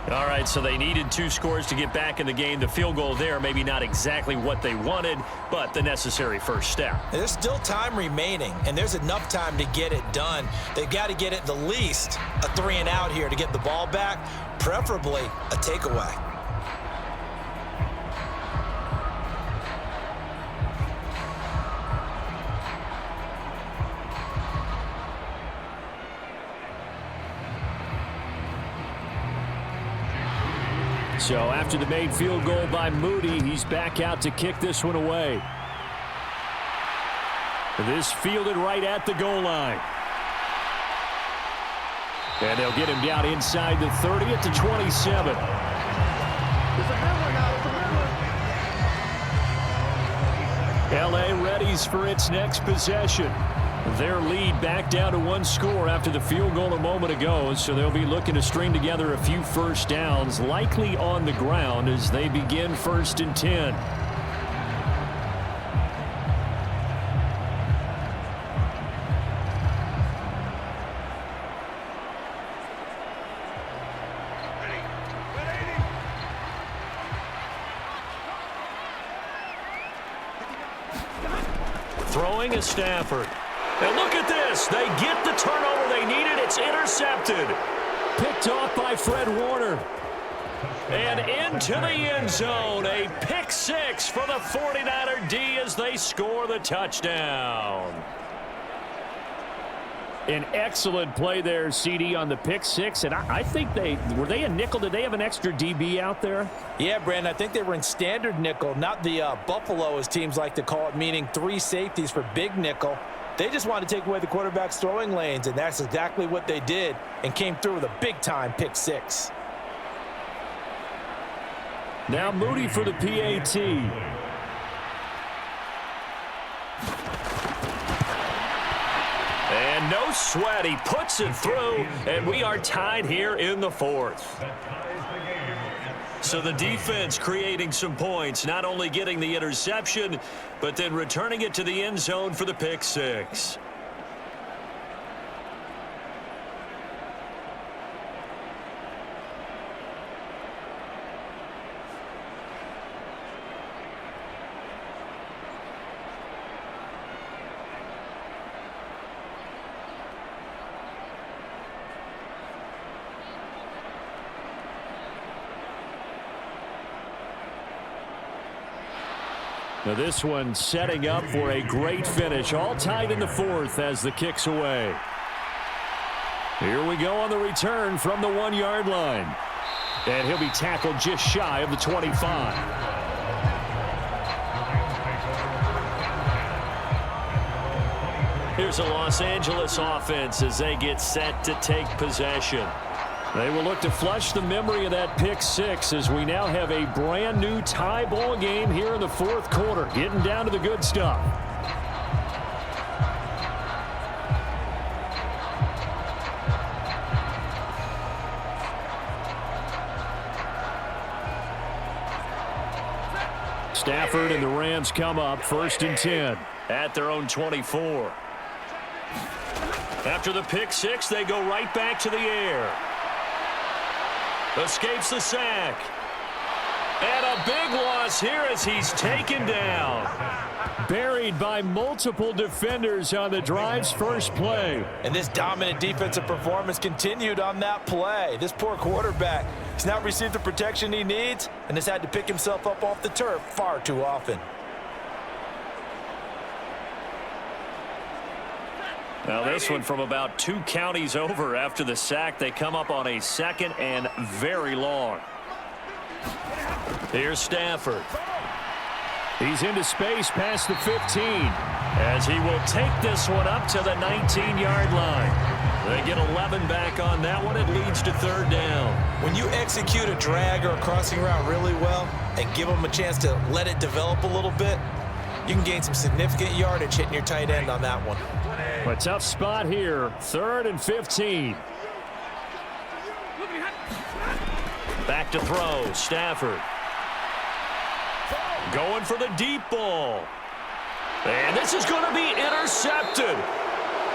All right, so they needed 2 scores to get back in the game. The field goal there, maybe not exactly what they wanted, but the necessary first step. There's still time remaining, and there's enough time to get it done. They've got to get at the least a 3 and out here to get the ball back, preferably a takeaway. So after the made field goal by Moody, he's back out to kick this one away. This fielded right at the goal line. And they'll get him down inside the 30 at the 27. LA readies for its next possession. Their lead back down to 1 score after the field goal a moment ago, so they'll be looking to string together a few first downs, likely on the ground as they begin 1st and 10. Throwing is Stafford. And look at this. They get the turnover they needed. It's intercepted. Picked off by Fred Warner. And into the end zone. A pick 6 for the 49er D as they score the touchdown. An excellent play there, CD, on the pick 6. And I think were they a nickel? Did they have an extra DB out there? Yeah, Brandon, I think they were in standard nickel, not the Buffalo, as teams like to call it, meaning 3 safeties for big nickel. They just wanted to take away the quarterback's throwing lanes, and that's exactly what they did and came through with a big-time pick 6. Now Moody for the PAT. And no sweat. He puts it through, and we are tied here in the fourth. So the defense creating some points, not only getting the interception, but then returning it to the end zone for the pick six. Now this one setting up for a great finish. All tied in the fourth as the kick's away. Here we go on the return from the 1-yard line. And he'll be tackled just shy of the 25. Here's a Los Angeles offense as they get set to take possession. They will look to flush the memory of that pick six as we now have a brand new tie ball game here in the fourth quarter. Getting down to the good stuff. Stafford and the Rams come up 1st and 10 at their own 24. After the pick six, they go right back to the air. Escapes the sack. And a big loss here as he's taken down. Buried by multiple defenders on the drive's first play. And this dominant defensive performance continued on that play. This poor quarterback has not received the protection he needs and has had to pick himself up off the turf far too often. Now this one from about 2 counties over after the sack. They come up on a 2nd and very long. Here's Stafford. He's into space past the 15 as he will take this one up to the 19-yard line. They get 11 back on that one. It leads to 3rd down. When you execute a drag or a crossing route really well and give them a chance to let it develop a little bit, you can gain some significant yardage hitting your tight end on that one. A tough spot here. 3rd and 15. Back to throw. Stafford. Going for the deep ball. And this is going to be intercepted.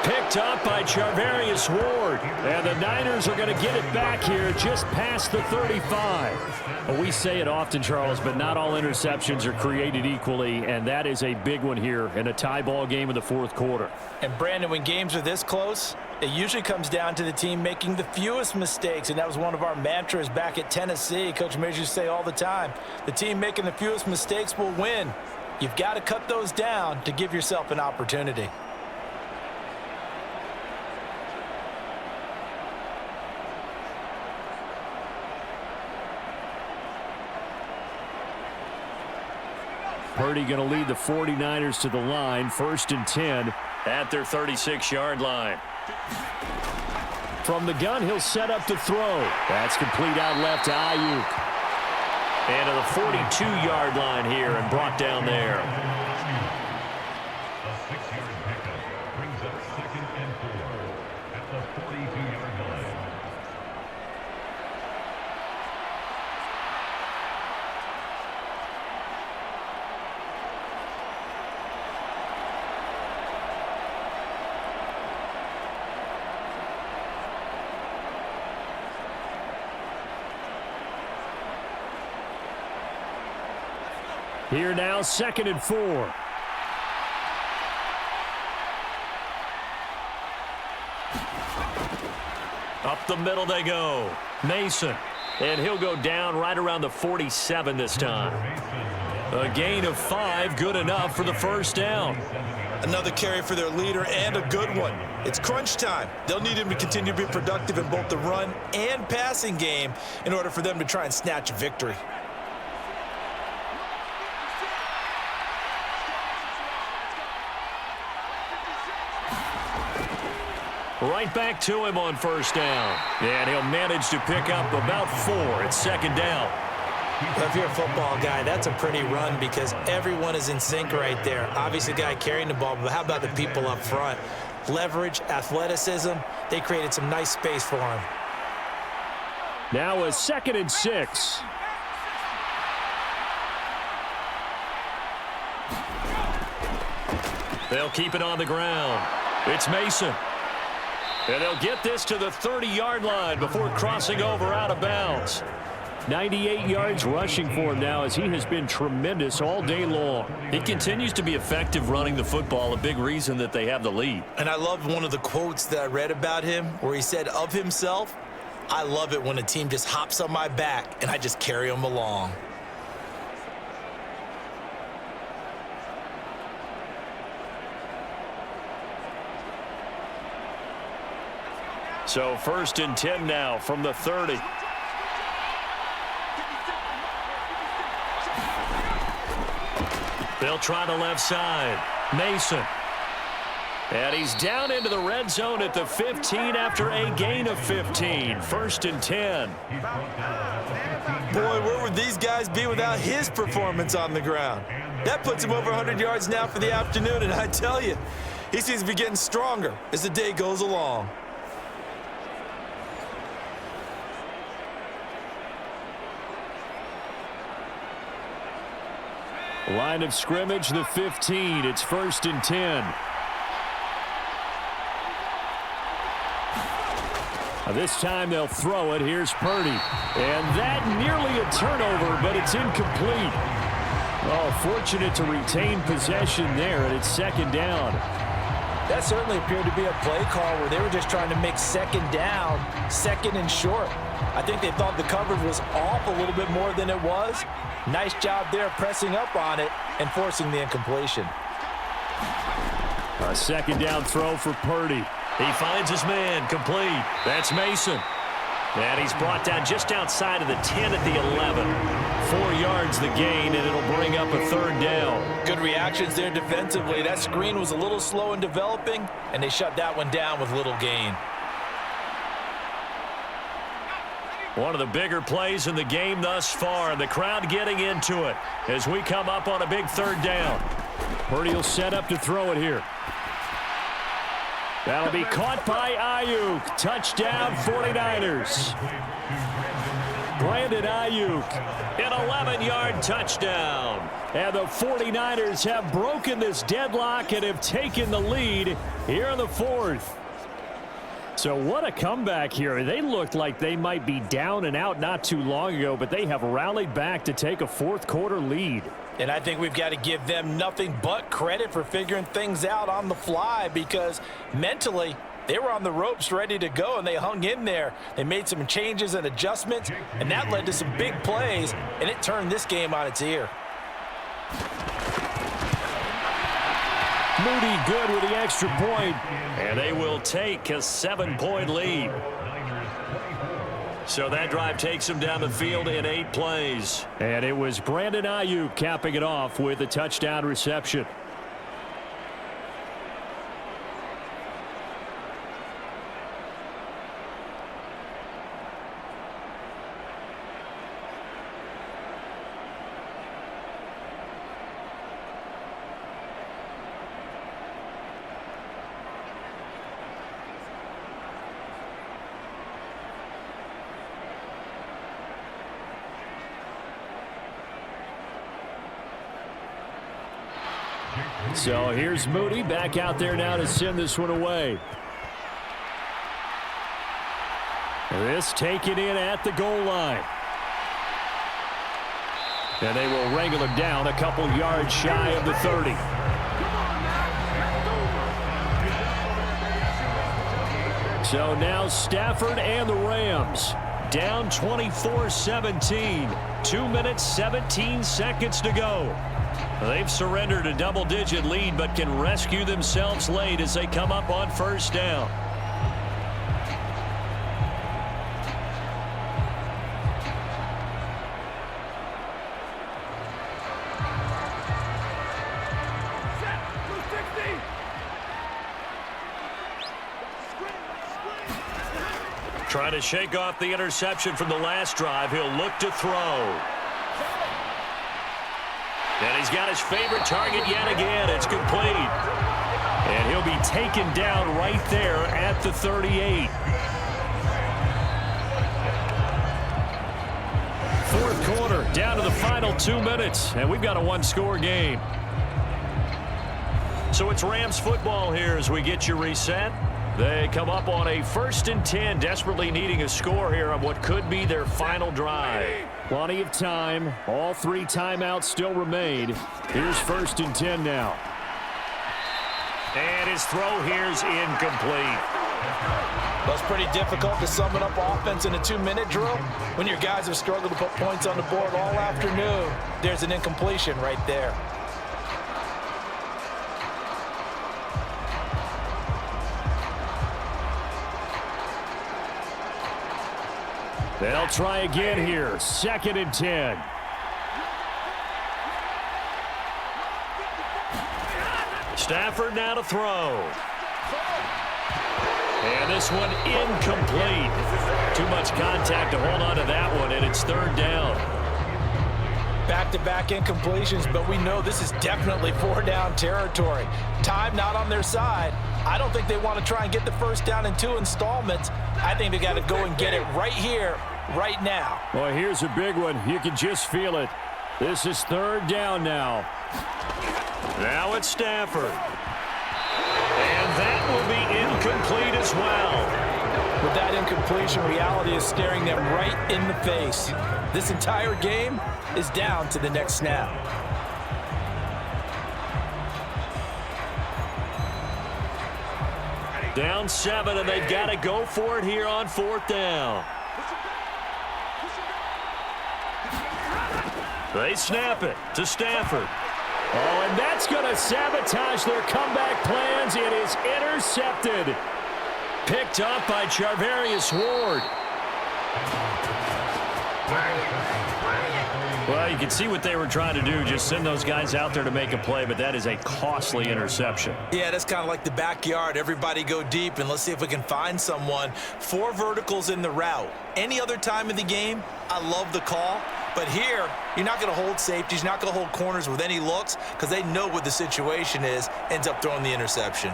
Picked up by Charvarius Ward. And the Niners are going to get it back here just past the 35. Well, we say it often, Charles, but not all interceptions are created equally, and that is a big one here in a tie ball game in the fourth quarter. And, Brandon, when games are this close, it usually comes down to the team making the fewest mistakes, and that was one of our mantras back at Tennessee. Coach Mears used to say all the time, the team making the fewest mistakes will win. You've got to cut those down to give yourself an opportunity. Purdy going to lead the 49ers to the line, 1st and 10 at their 36-yard line. From the gun, he'll set up to throw. That's complete out left to Ayuk. And to the 42-yard line here and brought down there. A 6-yard pickup brings up 2nd and 4 at the 42-yard line. Here now, 2nd and 4. Up the middle they go. Mason. And he'll go down right around the 47 this time. A gain of 5, good enough for the 1st down. Another carry for their leader and a good one. It's crunch time. They'll need him to continue to be productive in both the run and passing game in order for them to try and snatch a victory. Right back to him on 1st down. And he'll manage to pick up about 4 at 2nd down. If you're a football guy, that's a pretty run because everyone is in sync right there. Obviously, the guy carrying the ball, but how about the people up front? Leverage, athleticism, they created some nice space for him. Now a 2nd and 6. They'll keep it on the ground. It's Mason. And they'll get this to the 30-yard line before crossing over out of bounds. 98 yards rushing for him now as he has been tremendous all day long. He continues to be effective running the football, a big reason that they have the lead. And I love one of the quotes that I read about him where he said of himself, "I love it when a team just hops on my back and I just carry them along." So 1st and 10 now from the 30. They'll try the left side. Mason. And he's down into the red zone at the 15 after a gain of 15. 1st and 10. Boy, where would these guys be without his performance on the ground? That puts him over 100 yards now for the afternoon, and I tell you, he seems to be getting stronger as the day goes along. Line of scrimmage, the 15. It's 1st and 10. This time they'll throw it. Here's Purdy. And that nearly a turnover, but it's incomplete. Oh, fortunate to retain possession there, and it's 2nd down. That certainly appeared to be a play call where they were just trying to make 2nd down, 2nd and short. I think they thought the coverage was off a little bit more than it was. Nice job there pressing up on it and forcing the incompletion. A 2nd down throw for Purdy. He finds his man, complete. That's Mason. And he's brought down just outside of the 10 at the 11. 4 yards the gain, and it'll bring up a 3rd down. Good reactions there defensively. That screen was a little slow in developing, and they shut that one down with little gain. One of the bigger plays in the game thus far. The crowd getting into it as we come up on a big 3rd down. Purdy will set up to throw it here. That'll be caught by Ayuk. Touchdown 49ers. Brandon Ayuk, an 11-yard touchdown. And the 49ers have broken this deadlock and have taken the lead here in the 4th. So what a comeback here. They looked like they might be down and out not too long ago, but they have rallied back to take a 4th quarter lead. And I think we've got to give them nothing but credit for figuring things out on the fly because mentally they were on the ropes ready to go and they hung in there. They made some changes and adjustments, and that led to some big plays, and it turned this game on its ear. Moody good with the extra point, and they will take a 7-point lead. So that drive takes them down the field in 8 plays. And it was Brandon Ayuk capping it off with a touchdown reception. So here's Moody back out there now to send this one away. This taken in at the goal line. And they will wrangle him down a couple yards shy of the 30. So now Stafford and the Rams down 24-17. 2 minutes, 17 seconds to go. They've surrendered a double-digit lead, but can rescue themselves late as they come up on 1st down. Trying to shake off the interception from the last drive. He'll look to throw. And he's got his favorite target yet again. It's complete. And he'll be taken down right there at the 38. Fourth quarter, down to the final 2 minutes, and we've got a one-score game. So it's Rams football here as we get you reset. They come up on a 1st and 10, desperately needing a score here on what could be their final drive. Plenty of time. All 3 timeouts still remain. Here's 1st and 10 now. And his throw here's incomplete. Well, it's pretty difficult to sum it up offense in a 2-minute drill when your guys have struggled to put points on the board all afternoon. There's an incompletion right there. They'll try again here. 2nd and 10. Stafford now to throw. And this one incomplete. Too much contact to hold on to that one, and it's 3rd down. Back-to-back incompletions, but we know this is definitely 4-down territory. Time not on their side. I don't think they want to try and get the 1st down in 2 installments. I think they got to go and get it right here, right now. Well, here's a big one. You can just feel it. This is 3rd down now. Now it's Stafford. And that will be incomplete as well. With that incompletion, reality is staring them right in the face. This entire game is down to the next snap. Down 7, and they've got to go for it here on 4th down. They snap it to Stafford. Oh, and that's going to sabotage their comeback plans. It is intercepted. Picked up by Charvarius Ward. Well, you can see what they were trying to do, just send those guys out there to make a play, but that is a costly interception. Yeah, that's kind of like the backyard. Everybody go deep, and let's see if we can find someone. 4 verticals in the route. Any other time in the game, I love the call. But here, you're not going to hold safeties, you're not going to hold corners with any looks because they know what the situation is, ends up throwing the interception.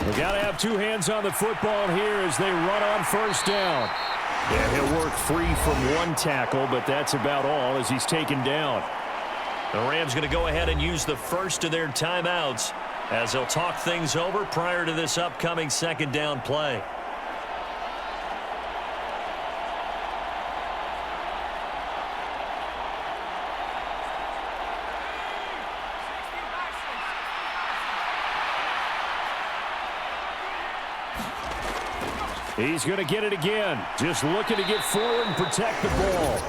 We got to have 2 hands on the football here as they run on 1st down. Yeah, he'll work free from 1 tackle, but that's about all as he's taken down. The Rams going to go ahead and use the first of their timeouts as they'll talk things over prior to this upcoming 2nd down play. He's going to get it again. Just looking to get forward and protect the ball.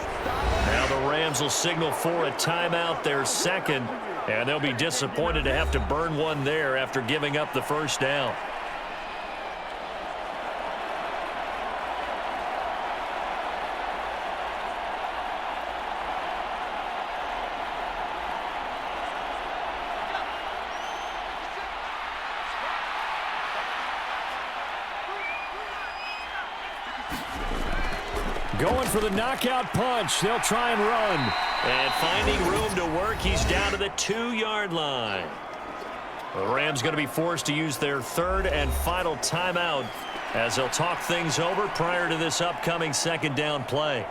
Now the Rams will signal for a timeout, their 2nd, and they'll be disappointed to have to burn one there after giving up the 1st down. Going for the knockout punch. They'll try and run. And finding room to work, he's down to the 2-yard line. The Rams going to be forced to use their 3rd and final timeout as they'll talk things over prior to this upcoming 2nd down play.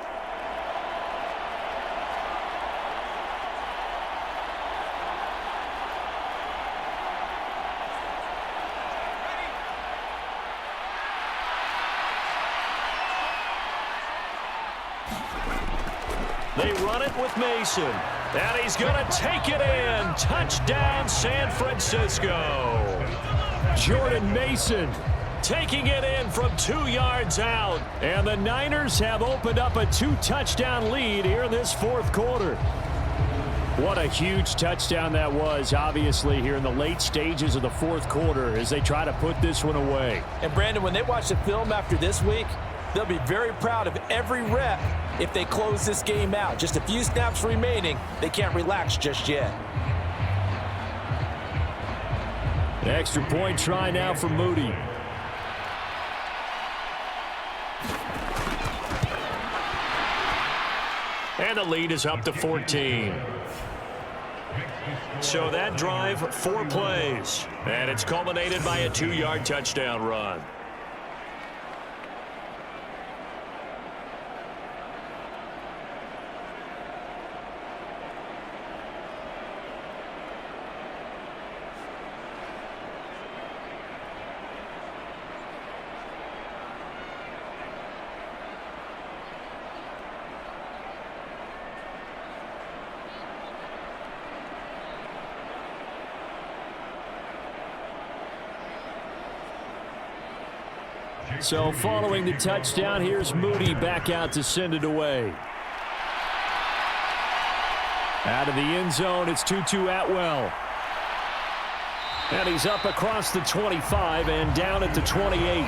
They run it with Mason. And he's going to take it in. Touchdown, San Francisco. Jordan Mason taking it in from 2 yards out. And the Niners have opened up a 2-touchdown lead here in this 4th quarter. What a huge touchdown that was, obviously, here in the late stages of the 4th quarter as they try to put this one away. And, Brandon, when they watch the film after this week, they'll be very proud of every rep if they close this game out. Just a few snaps remaining. They can't relax just yet. Extra point try now for Moody. And the lead is up to 14. So that drive, 4 plays. And it's culminated by a 2-yard touchdown run. So following the touchdown, here's Moody back out to send it away. Out of the end zone, it's Tutu Atwell. And he's up across the 25 and down at the 28.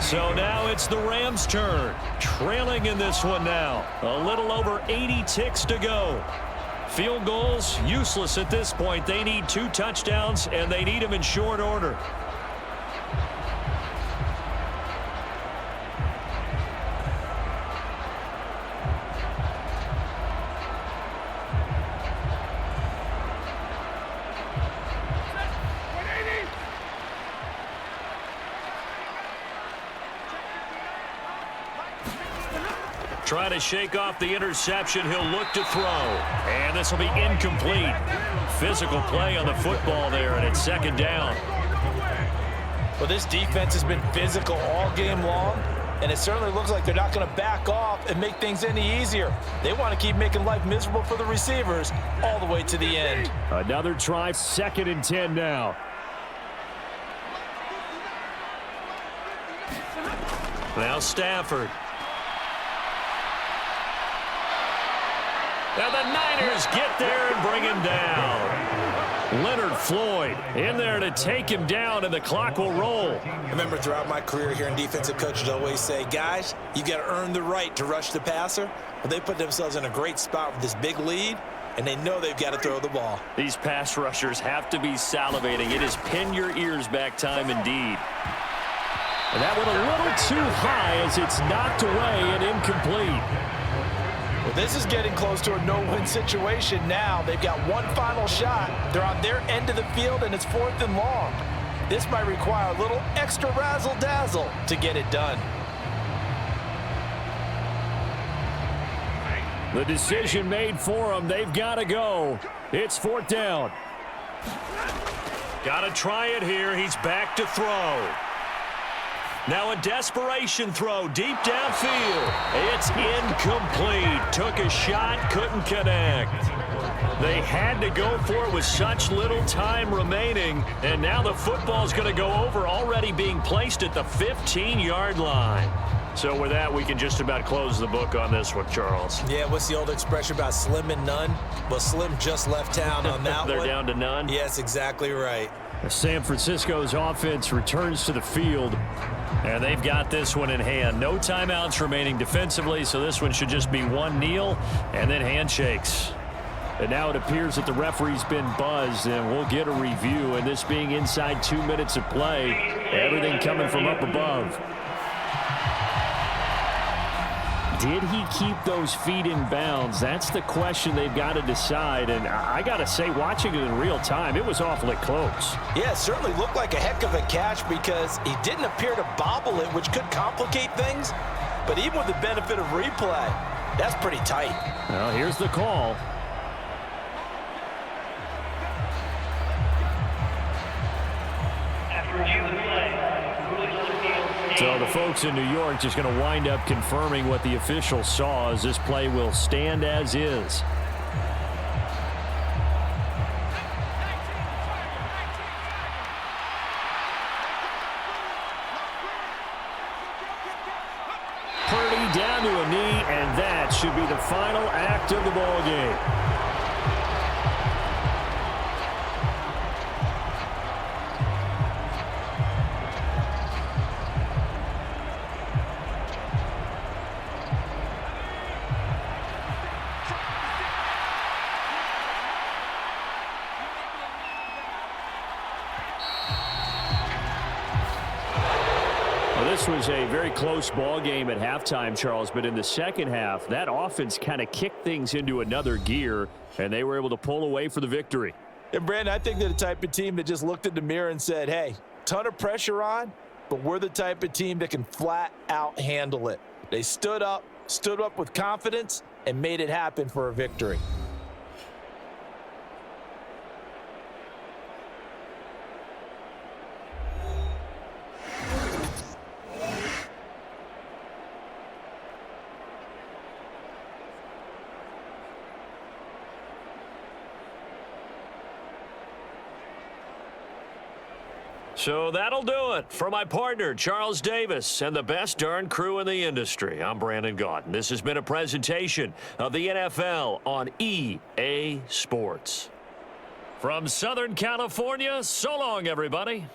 So now it's the Rams' turn. Trailing in this one now. A little over 80 ticks to go. Field goals, useless at this point. They need 2 touchdowns, and they need them in short order. Trying to shake off the interception. He'll look to throw. And this will be incomplete. Physical play on the football there, and it's second down. Well, this defense has been physical all game long, and it certainly looks like they're not going to back off and make things any easier. They want to keep making life miserable for the receivers all the way to the end. Another try, 2nd and 10 now. Now Stafford. Now the Niners get there and bring him down. Leonard Floyd in there to take him down, and the clock will roll. I remember throughout my career here in defensive coaches always say, guys, you got to earn the right to rush the passer. Well, they put themselves in a great spot with this big lead, and they know they've got to throw the ball. These pass rushers have to be salivating. It is pin your ears back time indeed. And that one a little too high as it's knocked away and incomplete. Well, this is getting close to a no-win situation now. They've got one final shot. They're on their end of the field, and it's 4th and long. This might require a little extra razzle-dazzle to get it done. The decision made for them. They've got to go. It's 4th down. Got to try it here. He's back to throw. Now a desperation throw deep downfield. It's incomplete. Took a shot, couldn't connect. They had to go for it with such little time remaining, and now the football's going to go over, already being placed at the 15-yard line. So with that, we can just about close the book on this one, Charles. Yeah, what's the old expression about slim and none? Well, Slim just left town on that They're one. down to none? Yes, exactly right. San Francisco's offense returns to the field, and they've got this one in hand. No timeouts remaining defensively, so this one should just be one kneel and then handshakes. And now it appears that the referee's been buzzed, and we'll get a review. And this being inside 2 minutes of play, everything coming from up above. Did he keep those feet in bounds? That's the question they've got to decide. And I got to say, watching it in real time, it was awfully close. Yeah, it certainly looked like a heck of a catch because he didn't appear to bobble it, which could complicate things. But even with the benefit of replay, that's pretty tight. Well, here's the call. So the folks in New York just going to wind up confirming what the official saw, as this play will stand as is. Purdy down to a knee, and that should be the final act of the ball game. This was a very close ball game at halftime, Charles, but in the second half, that offense kind of kicked things into another gear, and they were able to pull away for the victory. And, Brandon, I think they're the type of team that just looked in the mirror and said, hey, ton of pressure on, but we're the type of team that can flat out handle it. They stood up with confidence, and made it happen for a victory. So that'll do it for my partner, Charles Davis, and the best darn crew in the industry. I'm Brandon Gaudin. This has been a presentation of the NFL on EA Sports. From Southern California, so long, everybody.